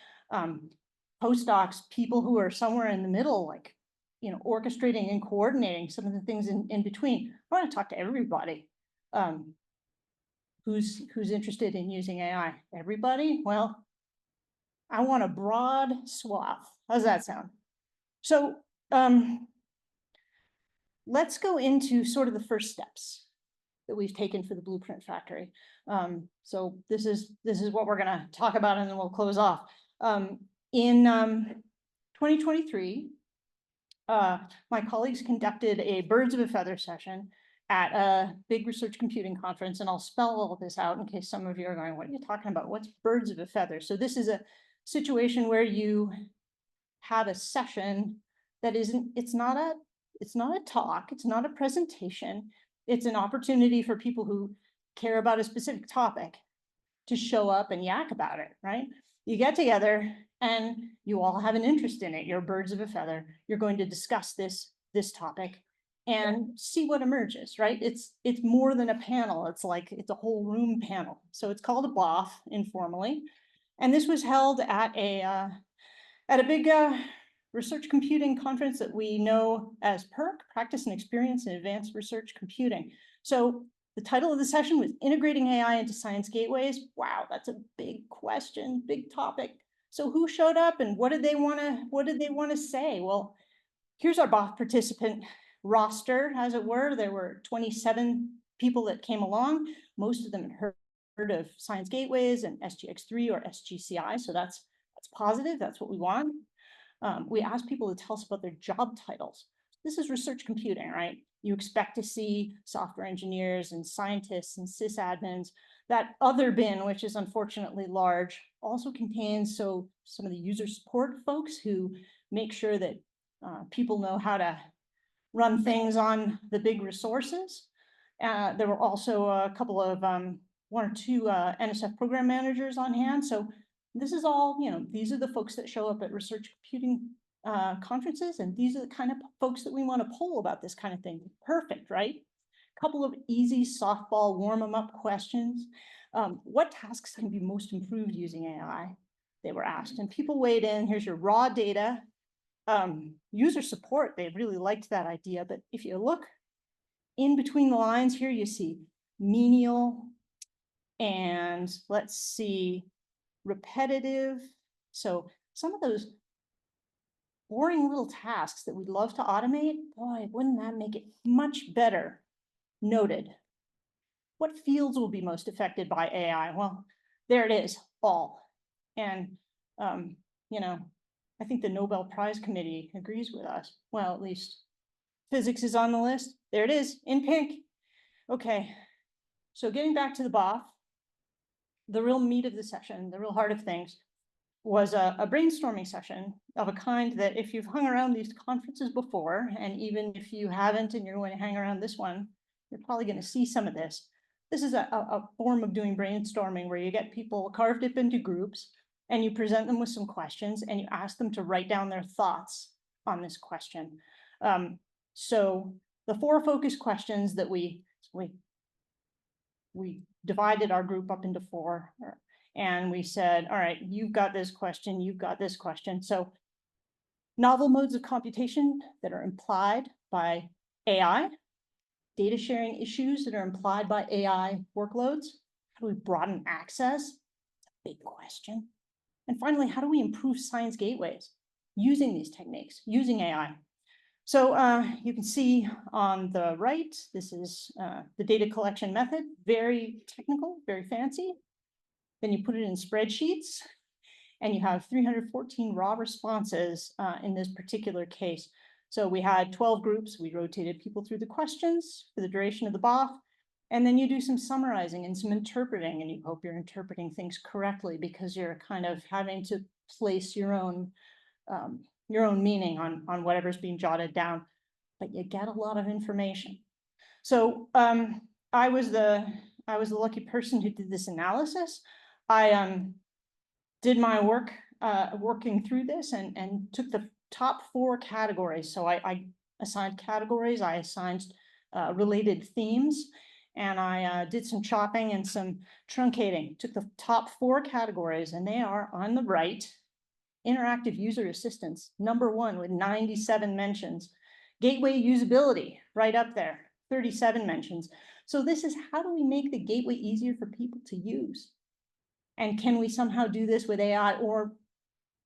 postdocs, people who are somewhere in the middle, like, orchestrating and coordinating some of the things in between. I want to talk to everybody who's interested in using AI. Everybody? Well, I want a broad swath. How's that sound? So let's go into sort of the first steps that we've taken for the Blueprint Factory. So this is what we're going to talk about, and then we'll close off. In 2023, my colleagues conducted a birds of a feather session at a big research computing conference, and I'll spell all of this out in case some of you are going, what are you talking about? What's birds of a feather? So this is a situation where you have a session that it's not a talk, it's not a presentation, it's an opportunity for people who care about a specific topic to show up and yak about it, right? You get together and you all have an interest in it. You're birds of a feather. You're going to discuss this topic and see what emerges, right? It's more than a panel. It's a whole room panel. So it's called a BOF informally. And this was held at a big research computing conference that we know as PERC, Practice and Experience in Advanced Research Computing. So the title of the session was Integrating AI into Science Gateways. Wow, that's a big question, big topic. So who showed up and what did they want to say? Well, here's our BOF participant roster, as it were. There were 27 people that came along. Most of them had heard of Science Gateways and SGX3 or SGCI. So that's positive. That's what we want. We asked people to tell us about their job titles. This is research computing, right? You expect to see software engineers and scientists and sysadmins. That other bin, which is unfortunately large, also contains some of the user support folks who make sure that people know how to run things on the big resources. There were also a couple of one or two NSF program managers on hand. So this is all, these are the folks that show up at research computing conferences, and these are the kind of folks that we want to poll about this kind of thing. Perfect, right? Couple of easy softball warm them up questions. What tasks can be most improved using AI? They were asked, and people weighed in. Here's your raw data. User support, they really liked that idea, but if you look in between the lines here, you see menial and let's see, repetitive. So some of those boring little tasks that we'd love to automate, boy, wouldn't that make it much better? Noted. What fields will be most affected by AI? Well, there it is, all. And, I think the Nobel Prize Committee agrees with us. Well, at least physics is on the list. There it is, in pink. Okay, so getting back to the BOF, the real meat of the session, the real heart of things, was a brainstorming session of a kind that if you've hung around these conferences before, and even if you haven't and you're going to hang around this one, you're probably going to see some of this. This is a form of doing brainstorming where you get people carved up into groups and you present them with some questions and you ask them to write down their thoughts on this question. So the 4 focus questions that we divided our group up into 4, and we said, all right, you've got this question, you've got this question. So novel modes of computation that are implied by AI, data sharing issues that are implied by AI workloads. How do we broaden access? It's a big question. And finally, how do we improve science gateways using these techniques, using AI? So you can see on the right, this is the data collection method, very technical, very fancy. Then you put it in spreadsheets and you have 314 raw responses in this particular case. So we had 12 groups. We rotated people through the questions for the duration of the BOF. And then you do some summarizing and some interpreting, and you hope you're interpreting things correctly because you're kind of having to place your own meaning on whatever's being jotted down, but you get a lot of information. So I was the lucky person who did this analysis. I did my work working through this and took the top 4 categories. So I assigned categories, I assigned related themes, and I did some chopping and some truncating. Took the top 4 categories, and they are on the right. Interactive user assistance, number 1 with 97 mentions. Gateway usability, right up there, 37 mentions. So this is how do we make the gateway easier for people to use? And can we somehow do this with AI? Or,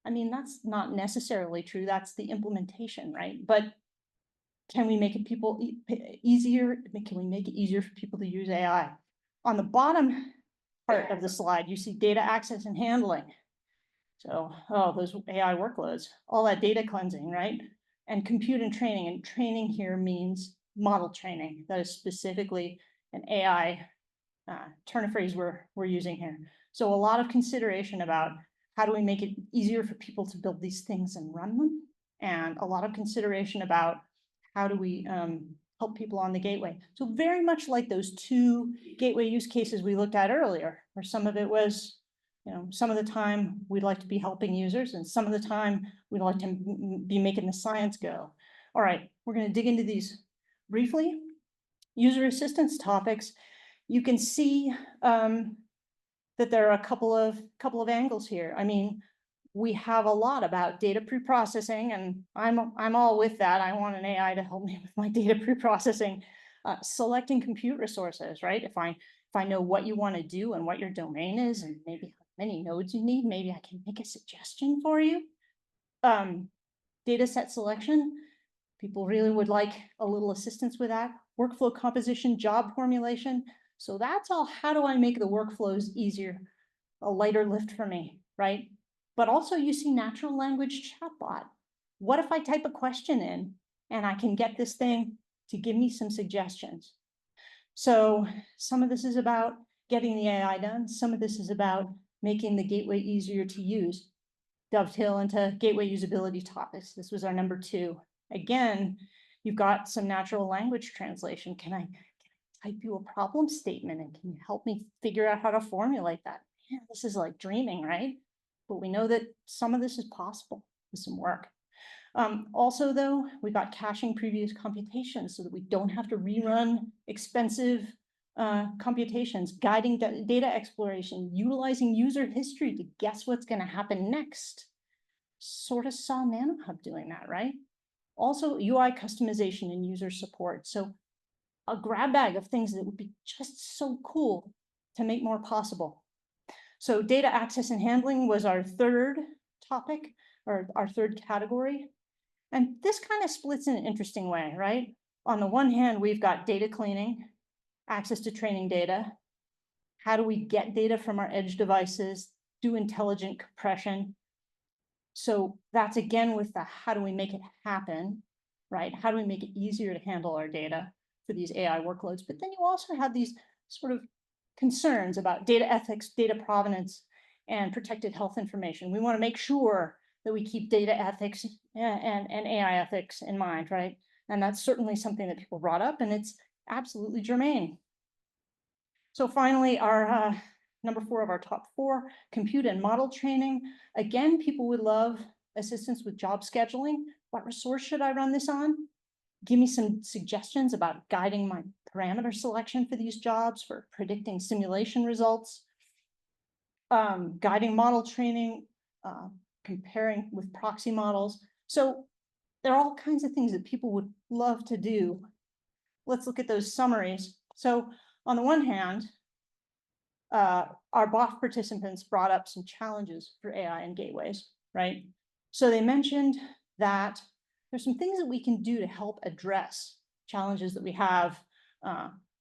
I mean, that's not necessarily true. That's the implementation, right? But can we make it easier? Can we make it easier for people to use AI? On the bottom part of the slide, you see data access and handling. So, those AI workloads, all that data cleansing, right? And compute and training here means model training. That is specifically an AI turn of phrase we're using here. So a lot of consideration about how do we make it easier for people to build these things and run them? And a lot of consideration about how do we help people on the gateway? So very much like those 2 gateway use cases we looked at earlier, where some of it was, some of the time we'd like to be helping users and some of the time we'd like to be making the science go. All right, we're going to dig into these briefly. User assistance topics. You can see that there are a couple of angles here. I mean, we have a lot about data preprocessing, and I'm all with that. I want an AI to help me with my data preprocessing. Selecting compute resources, right? If I know what you want to do and what your domain is, and maybe how many nodes you need, maybe I can make a suggestion for you. Data set selection. People really would like a little assistance with that. Workflow composition, job formulation. So that's all. How do I make the workflows easier? A lighter lift for me, right? But also you see natural language chatbot. What if I type a question in and I can get this thing to give me some suggestions? So some of this is about getting the AI done. Some of this is about making the gateway easier to use. Dovetail into gateway usability topics. This was our number 2. Again, you've got some natural language translation. Can I type you a problem statement and can you help me figure out how to formulate that? Yeah, this is like dreaming, right? But we know that some of this is possible with some work. Also, though, we got caching previous computations so that we don't have to rerun expensive computations, guiding data exploration, utilizing user history to guess what's going to happen next. Sort of saw NanoHub doing that, right? Also, UI customization and user support. So a grab bag of things that would be just so cool to make more possible. So data access and handling was our 3rd topic, or our 3rd category. And this kind of splits in an interesting way, right? On the one hand, we've got data cleaning, access to training data. How do we get data from our edge devices, do intelligent compression? So that's again with the how do we make it happen, right? How do we make it easier to handle our data for these AI workloads? But then you also have these sort of concerns about data ethics, data provenance, and protected health information. We want to make sure that we keep data ethics and AI ethics in mind, right? And that's certainly something that people brought up, and it's absolutely germane. So finally, our number 4 of our top 4, compute and model training. Again, people would love assistance with job scheduling. What resource should I run this on? Give me some suggestions about guiding my parameter selection for these jobs, for predicting simulation results, guiding model training, comparing with proxy models. So there are all kinds of things that people would love to do. Let's look at those summaries. So on the one hand, our BOF participants brought up some challenges for AI and gateways, right? So they mentioned that there's some things that we can do to help address challenges that we have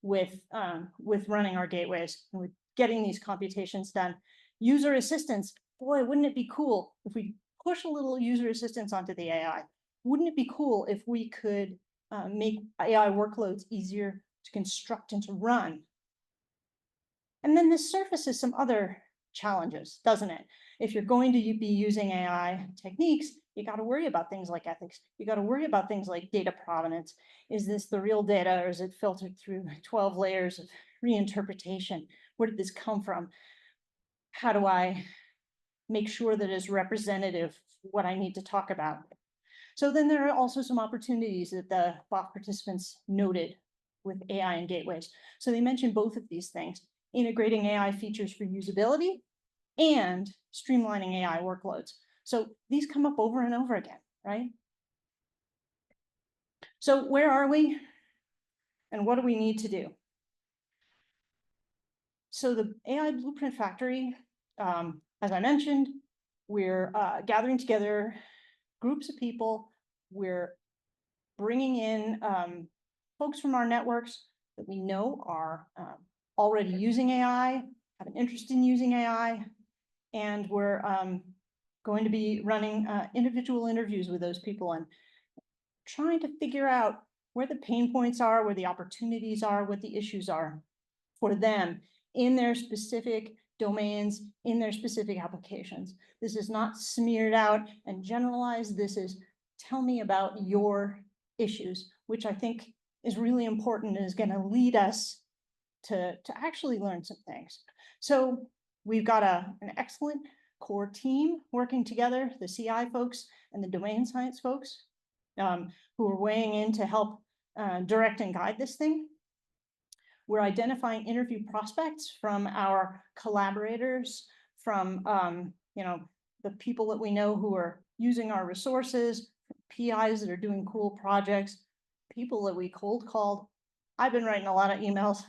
with running our gateways and with getting these computations done. User assistance, boy, wouldn't it be cool if we push a little user assistance onto the AI? Wouldn't it be cool if we could make AI workloads easier to construct and to run? And then this surfaces some other challenges, doesn't it? If you're going to be using AI techniques, you got to worry about things like ethics. You got to worry about things like data provenance. Is this the real data, or is it filtered through 12 layers of reinterpretation? Where did this come from? How do I make sure that it's representative of what I need to talk about? So then there are also some opportunities that the BOF participants noted with AI and gateways. So they mentioned both of these things: integrating AI features for usability and streamlining AI workloads. So these come up over and over again, right? So where are we? And what do we need to do? So the AI Blueprint Factory, as I mentioned, we're gathering together groups of people. We're bringing in folks from our networks that we know are already using AI, have an interest in using AI, and we're going to be running individual interviews with those people and trying to figure out where the pain points are, where the opportunities are, what the issues are for them in their specific domains, in their specific applications. This is not smeared out and generalized. This is tell me about your issues, which I think is really important and is going to lead us to actually learn some things. So we've got an excellent core team working together, the CI folks and the domain science folks, who are weighing in to help direct and guide this thing. We're identifying interview prospects from our collaborators, from the people that we know who are using our resources, PIs that are doing cool projects, people that we cold called. I've been writing a lot of emails,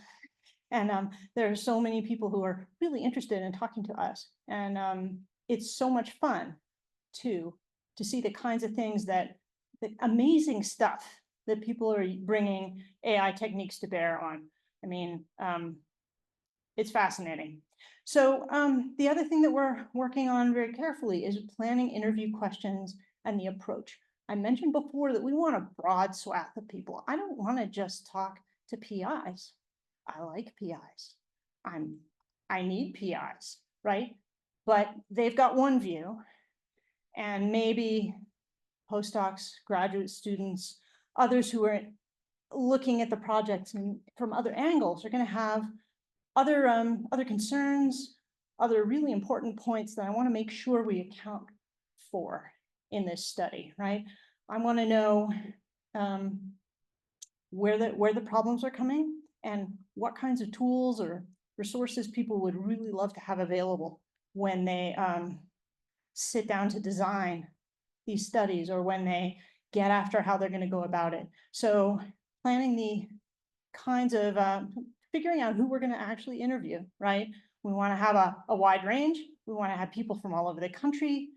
and there are so many people who are really interested in talking to us, and it's so much fun to see the kinds of things the amazing stuff that people are bringing AI techniques to bear on. I mean, it's fascinating. So the other thing that we're working on very carefully is planning interview questions and the approach. I mentioned before that we want a broad swath of people. I don't want to just talk to PIs. I like PIs. I need PIs, right? but they've got one view, and maybe postdocs, graduate students, others who are looking at the projects from other angles are going to have other concerns, other really important points that I want to make sure we account for in this study, right? I want to know where the problems are coming and what kinds of tools or resources people would really love to have available when they sit down to design these studies, or when they get after how they're going to go about it. So planning the kinds of figuring out who we're going to actually interview, right? We want to have a wide range. We want to have people from all over the country.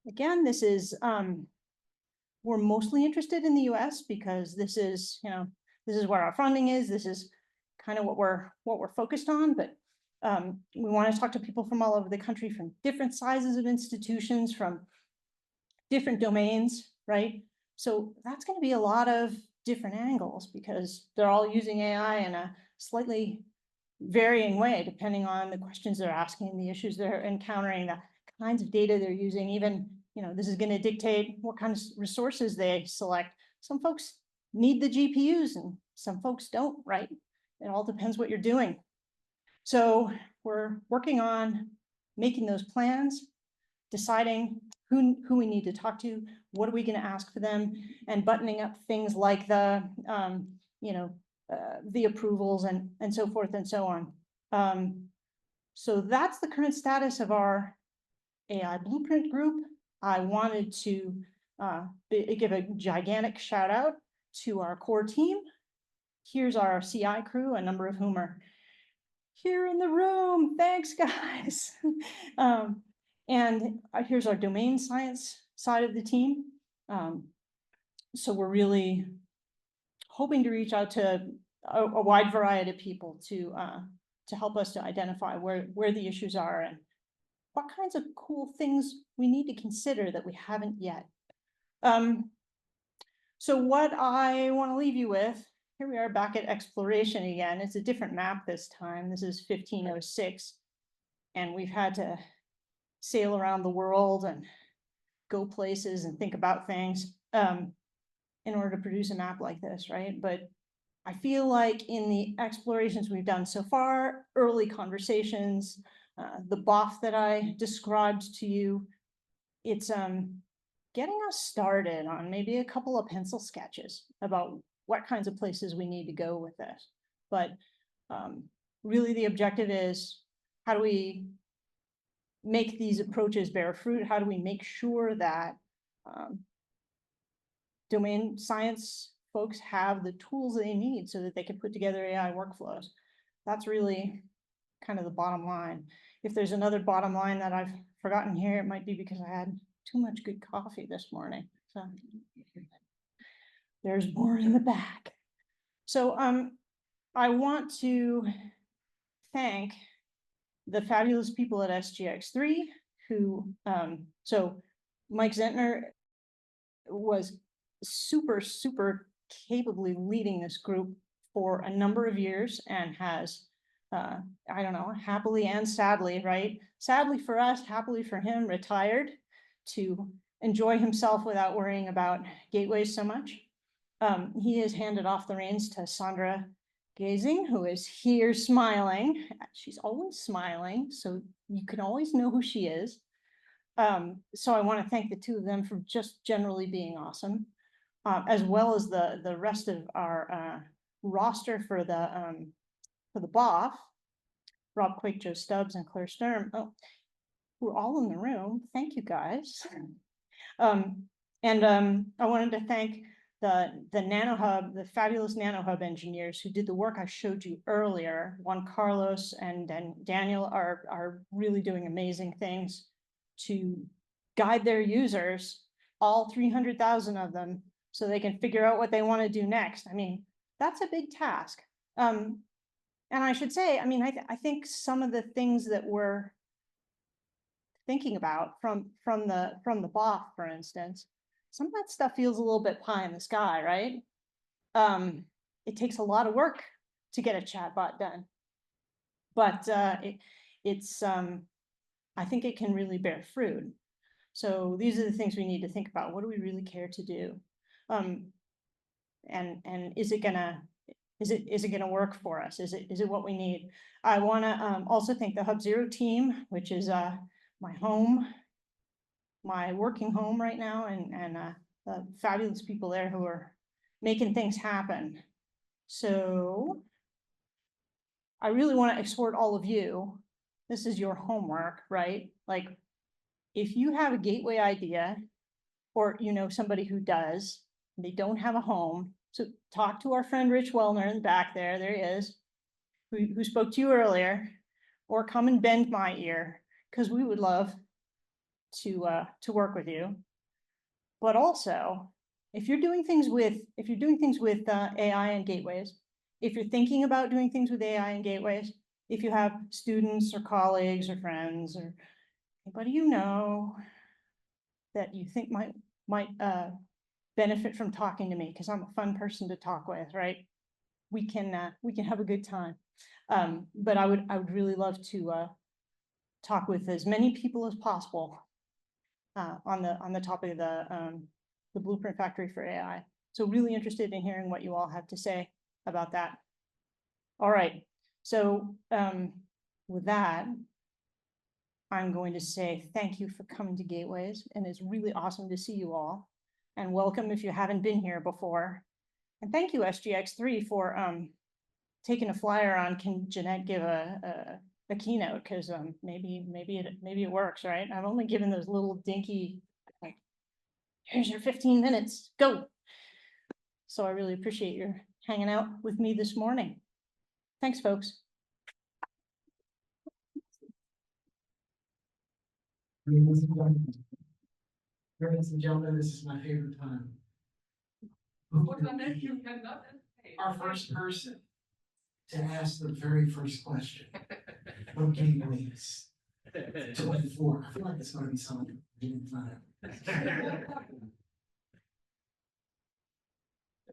Again, this is we're mostly interested in the US because this is, this is where our funding is. This is kind of what we're focused on, but we want to talk to people from all over the country, from different sizes of institutions, from different domains, right? So that's going to be a lot of different angles because they're all using AI in a slightly varying way, depending on the questions they're asking, the issues they're encountering, the kinds of data they're using. Even, this is going to dictate what kind of resources they select. Some folks need the GPUs and some folks don't, right? It all depends what you're doing. So we're working on making those plans, deciding who we need to talk to, what are we going to ask for them, and buttoning up things like the approvals and so forth and so on. So that's the current status of our AI Blueprint group. I wanted to give a gigantic shout out to our core team. Here's our CI crew, a number of whom are here in the room. Thanks, guys. And here's our domain science side of the team. So we're really hoping to reach out to a wide variety of people to help us to identify where the issues are and what kinds of cool things we need to consider that we haven't yet. So what I want to leave you with, here we are back at exploration again. It's a different map this time. This is 1506, and we've had to sail around the world and go places and think about things in order to produce a map like this, right? But I feel like in the explorations we've done so far, early conversations, the BOF that I described to you, it's getting us started on maybe a couple of pencil sketches about what kinds of places we need to go with this. But really the objective is, how do we make these approaches bear fruit? How do we make sure that domain science folks have the tools they need so that they can put together AI workflows? That's really kind of the bottom line. If there's another bottom line that I've forgotten here, it might be because I had too much good coffee this morning. So there's more in the back. So I want to thank the fabulous people at SGX3 who, so Mike Zentner was super capably leading this group for a number of years and has, I don't know, happily and sadly, right? Sadly for us, happily for him, retired to enjoy himself without worrying about gateways so much. He has handed off the reins to Sandra Gazing, who is here smiling. She's always smiling, so you can always know who she is. So I want to thank the two of them for just generally being awesome, as well as the rest of our roster for the BOF, Rob Quake, Joe Stubbs, and Claire Sturm. Oh, we're all in the room. Thank you, guys. I wanted to thank the NanoHub, the fabulous NanoHub engineers who did the work I showed you earlier. Juan Carlos and Daniel are really doing amazing things to guide their users, all 300,000 of them, so they can figure out what they want to do next. I mean, that's a big task. And I should say, I mean, I think some of the things that we're thinking about from the BOF, for instance, some of that stuff feels a little bit pie in the sky, right? It takes a lot of work to get a chatbot done, but it's I think it can really bear fruit. So these are the things we need to think about. What do we really care to do? And is it gonna work for us? Is it what we need? I want to also thank the Hub Zero team, which is my home, my working home right now, and the fabulous people there who are making things happen. So I really want to exhort all of you. This is your homework, right? Like, if you have a gateway idea, or you know somebody who does, and they don't have a home, so talk to our friend Rich Wellner in the back there. There he is, who spoke to you earlier, or come and bend my ear, because we would love to work with you. But also, if you're doing things with AI and gateways, if you're thinking about doing things with AI and gateways, if you have students or colleagues or friends or anybody you know that you think might benefit from talking to me, because I'm a fun person to talk with, right? We can have a good time. But I would really love to talk with as many people as possible on the topic of the Blueprint Factory for AI. So really interested in hearing what you all have to say about that. All right, so with that, I'm going to say thank you for coming to Gateways, and it's really awesome to see you all. And welcome if you haven't been here before. And thank you, SGX3, for taking a flyer on, can Jeanette give a keynote? Because maybe it works, right? I've only given those little dinky, like, here's your 15 minutes, go. So I really appreciate your hanging out with me this morning. Thanks, folks. Ladies and gentlemen, this is my favorite time. Our first person to ask the very first question. What gateways? 24. I feel like it's going to be something in front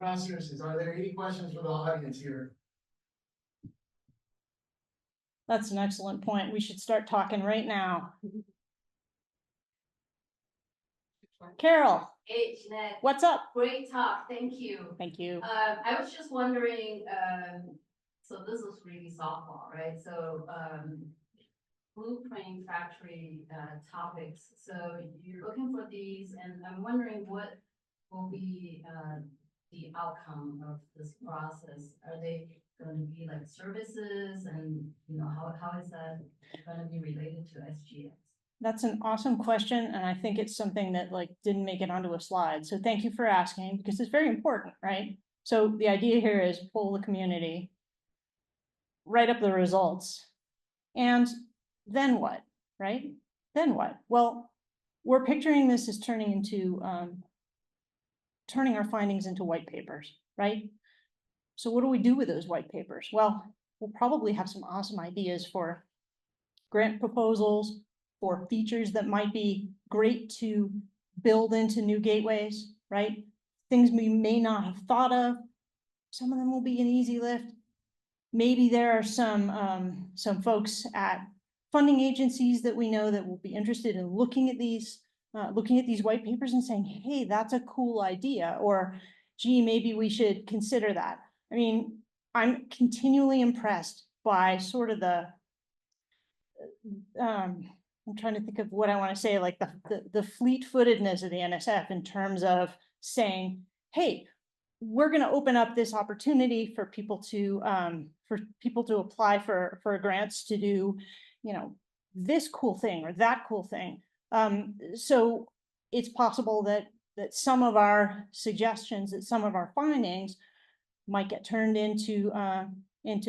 of. Seriously, are there any questions for the audience here? That's an excellent point. We should start talking right now. Carol. Hey, Jeanette. What's up? Great talk. Thank you. Thank you. I was just wondering, so this is really softball, right? So Blueprint Factory topics. So you're looking for these, and I'm wondering what will be the outcome of this process. Are they going to be like services, and how is that going to be related to SGX? That's an awesome question, and I think it's something that didn't make it onto a slide. So thank you for asking, because it's very important, right? So the idea here is pull the community, write up the results, and then what, right? Then what? Well, we're picturing this as turning our findings into white papers, right? So what do we do with those white papers? Well, we'll probably have some awesome ideas for grant proposals, for features that might be great to build into new gateways, right? Things we may not have thought of. Some of them will be an easy lift. Maybe there are some folks at funding agencies that we know that will be interested in looking at these white papers and saying, hey, that's a cool idea, or gee, maybe we should consider that. I mean, I'm continually impressed by sort of the I'm trying to think of what I want to say, like the fleet-footedness of the NSF in terms of saying, hey, we're going to open up this opportunity for people to apply for grants to do, this cool thing or that cool thing. So it's possible that some of our suggestions, that some of our findings might get turned into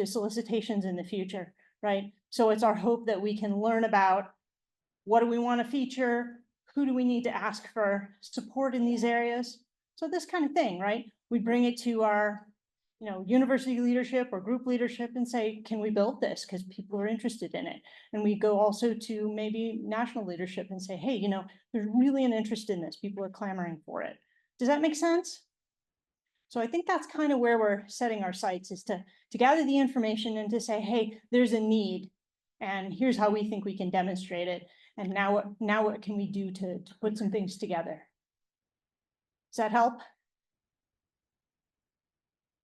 solicitations in the future, right? So it's our hope that we can learn about what do we want to feature, who do we need to ask for support in these areas. So this kind of thing, right? We bring it to our, university leadership or group leadership and say, can we build this? Because people are interested in it. And we go also to maybe national leadership and say, hey, there's really an interest in this. People are clamoring for it. Does that make sense? So I think that's kind of where we're setting our sights, is to gather the information and to say, hey, there's a need, and here's how we think we can demonstrate it. And now what can we do to put some things together? Does that help?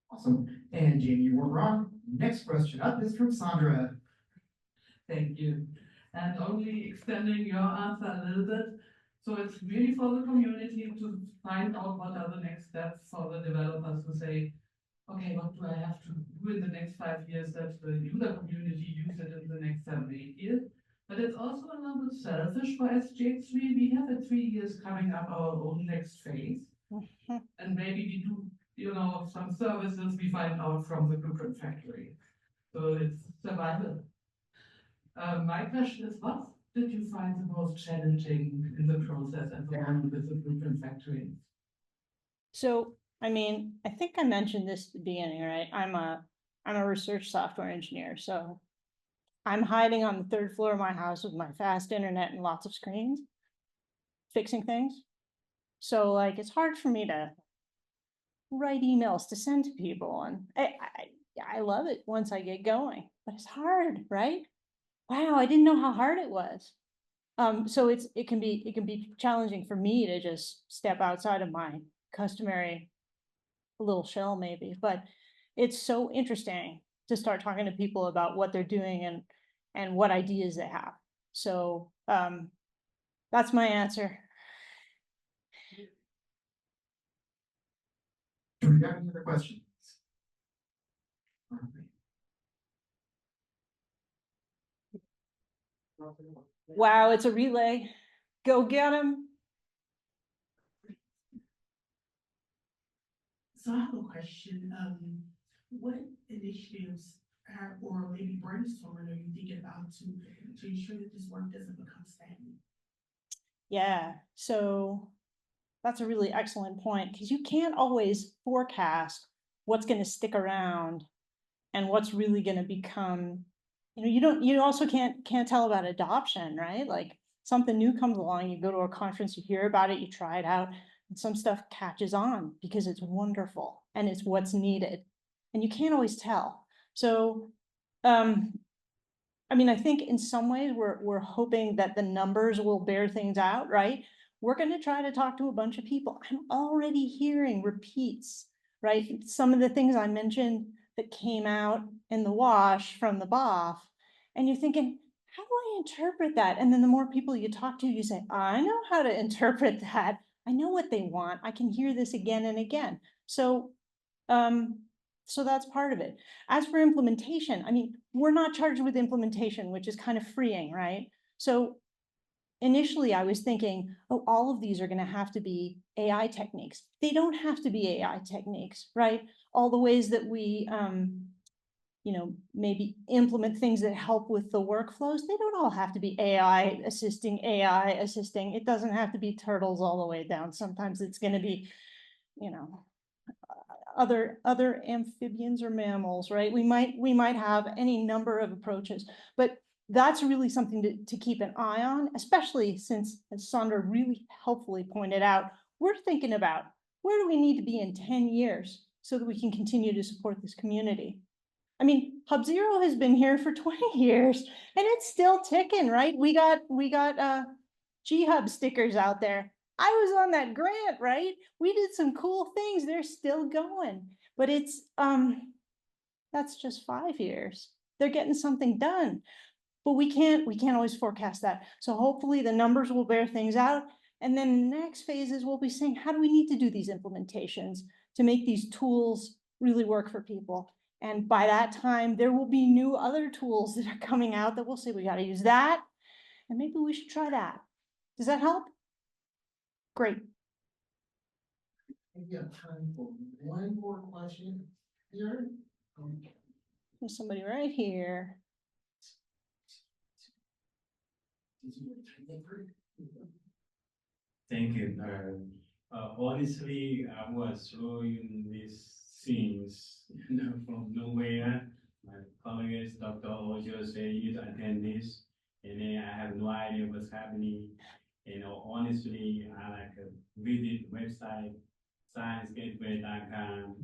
Awesome. And Jamie, you weren't wrong. Next question up is from Sandra. Thank you. And only extending your answer a little bit. So it's really for the community to find out what are the next steps for the developers to say, okay, what do I have to do in the next 5 years that the user community use it in the next 7, 8 years? But it's also a little bit selfish for SJ3. We have in 3 years coming up our own next phase. And maybe we do, you know, some services we find out from the blueprint factory. So it's survival. My question is, what did you find the most challenging in the process at the moment with the blueprint factory? So, I mean, I think I mentioned this at the beginning, right? I'm a research software engineer, so I'm hiding on the 3rd floor of my house with my fast internet and lots of screens, fixing things. So like, it's hard for me to write emails to send to people, and I love it once I get going, but it's hard, right? Wow, I didn't know how hard it was. So it can be challenging for me to just step outside of my customary little shell maybe, but it's so interesting to start talking to people about what they're doing and what ideas they have. So that's my answer. Do we have any other questions? Wow, it's a relay. Go get them. So I have a question. What initiatives or maybe brainstorming are you thinking about to ensure that this work doesn't become stagnant? Yeah, so that's a really excellent point, because you can't always forecast what's going to stick around and what's really going to become, you also can't tell about adoption, right? Like something new comes along, you go to a conference, you hear about it, you try it out, and some stuff catches on because it's wonderful and it's what's needed. And you can't always tell. So, I mean, I think in some ways we're hoping that the numbers will bear things out, right? We're going to try to talk to a bunch of people. I'm already hearing repeats, right? Some of the things I mentioned that came out in the wash from the BOF, and you're thinking, how do I interpret that? And then the more people you talk to, you say, I know how to interpret that. I know what they want. I can hear this again and again. So that's part of it. As for implementation, I mean, we're not charged with implementation, which is kind of freeing, right? So initially I was thinking, oh, all of these are going to have to be AI techniques. They don't have to be AI techniques, right? All the ways that we, maybe implement things that help with the workflows, they don't all have to be AI assisting. It doesn't have to be turtles all the way down. Sometimes it's going to be, other amphibians or mammals, right? We might have any number of approaches, but that's really something to keep an eye on, especially since, as Sandra really helpfully pointed out, we're thinking about where do we need to be in 10 years so that we can continue to support this community. I mean, Hub Zero has been here for 20 years and it's still ticking, right? We got G-Hub stickers out there. I was on that grant, right? We did some cool things. They're still going, but it's, that's just 5 years. They're getting something done, but we can't always forecast that. So hopefully the numbers will bear things out. And then the next phases we'll be saying, how do we need to do these implementations to make these tools really work for people? And by that time, there will be new other tools that are coming out that we'll say, we got to use that. And maybe we should try that. Does that help? Great. We have time for one more question here. There's somebody right here. Thank you. Honestly, I was showing these scenes from nowhere. My colleagues, Dr. Ojo, say you to attend this, and then I have no idea what's happening. Honestly, I like to visit website sciencegateway.com,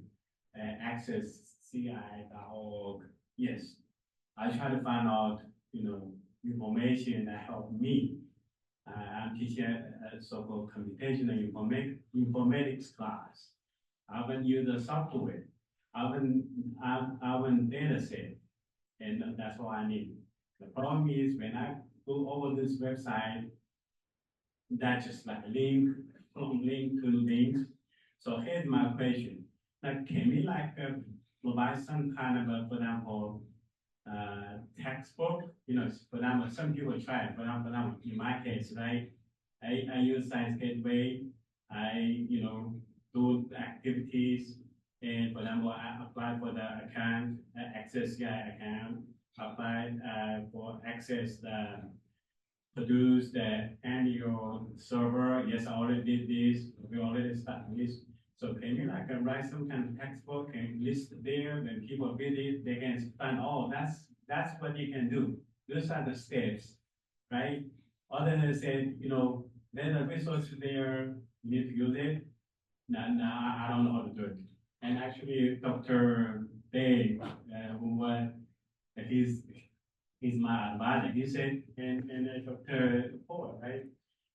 access ci.org. Yes, I try to find out, information that help me I'm teaching a so-called computational informatics class. I will use the software. I will data set, and that's all I need. The problem is when I go over this website, that's just like a link from link to link. So here's my question. Like, can we provide some kind of a, for example, textbook? For example, some people try it. For example, in my case, right? I use Science Gateway. I, do activities. And for example, I applied for the account, access guy account, applied for access produce the annual server. Yes, I already did this. We already started this. So can you write some kind of textbook and list there? When people visit, they can find, oh, that's what you can do. Those are the steps, right? Other than say, there's a resource there, you need to use it. No, I don't know how to do it. And actually, Dr. Day, he's my advisor. He said, and Dr. Paul, right?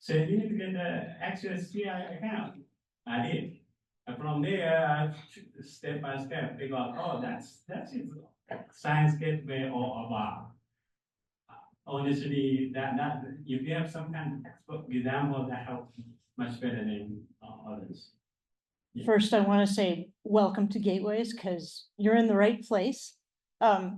So you need to get the access CI account. I did. And from there, I step by step figure out, oh, that's it. Science Gateway or above. Honestly, that if you have some kind of textbook example, that helps much better than others. Yeah. First, I want to say welcome to Gateways, because you're in the right place. I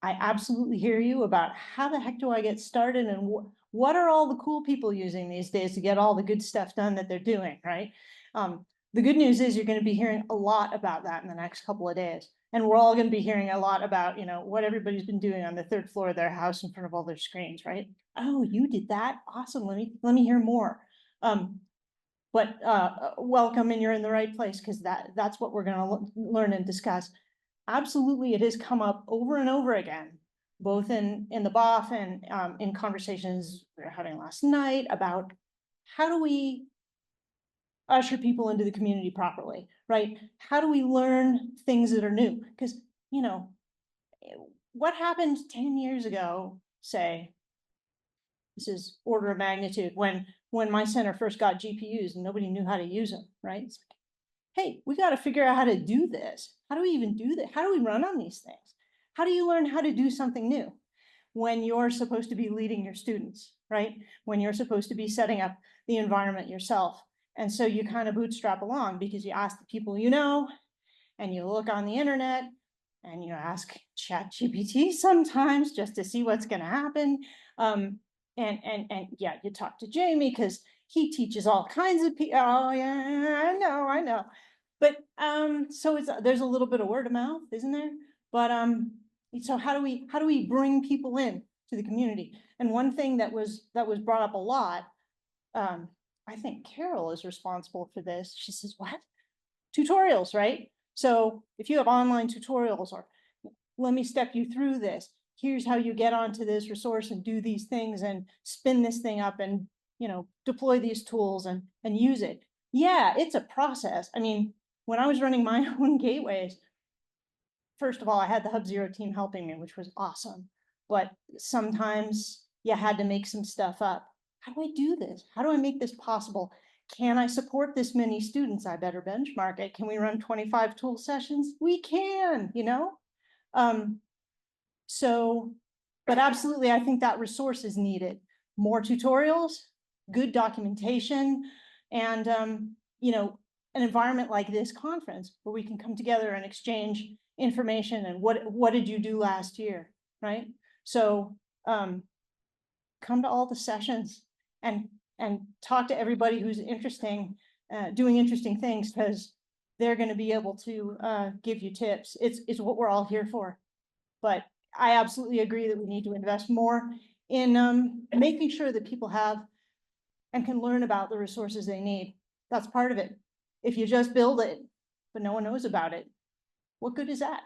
absolutely hear you about how the heck do I get started, and what are all the cool people using these days to get all the good stuff done that they're doing, right? The good news is you're going to be hearing a lot about that in the next couple of days. And we're all going to be hearing a lot about, what everybody's been doing on the third floor of their house in front of all their screens, right? Oh, you did that? Awesome. Let me hear more. Welcome, and you're in the right place, because that's what we're going to learn and discuss. Absolutely, it has come up over and over again, both in the BOF and in conversations we were having last night about how do we usher people into the community properly, right? How do we learn things that are new? Because, what happened 10 years ago, say, this is order of magnitude, when my center first got GPUs and nobody knew how to use them, right? It's like, hey, we got to figure out how to do this. How do we even do that? How do we run on these things? How do you learn how to do something new when you're supposed to be leading your students, right? When you're supposed to be setting up the environment yourself. And so you kind of bootstrap along, because you ask the people and you look on the internet, and you ask ChatGPT sometimes just to see what's going to happen. And yeah, you talk to Jamie because he teaches all kinds of people. Oh yeah, I know. But so there's a little bit of word of mouth, isn't there? But so how do we bring people in to the community? And one thing that was brought up a lot, I think Carol is responsible for this. She says, what? Tutorials, right? So if you have online tutorials, or let me step you through this, here's how you get onto this resource and do these things and spin this thing up and, deploy these tools and use it. Yeah, it's a process. I mean, when I was running my own gateways, first of all, I had the Hub Zero team helping me, which was awesome. But sometimes you had to make some stuff up. How do I do this? How do I make this possible? Can I support this many students? I better benchmark it. Can we run 25 tool sessions? We can, but absolutely, I think that resource is needed. More tutorials, good documentation, and, an environment like this conference where we can come together and exchange information and what did you do last year, right? So come to all the sessions and talk to everybody who's doing interesting things, because they're going to be able to give you tips. It's what we're all here for. But I absolutely agree that we need to invest more in making sure that people have and can learn about the resources they need. That's part of it. If you just build it, but no one knows about it, what good is that?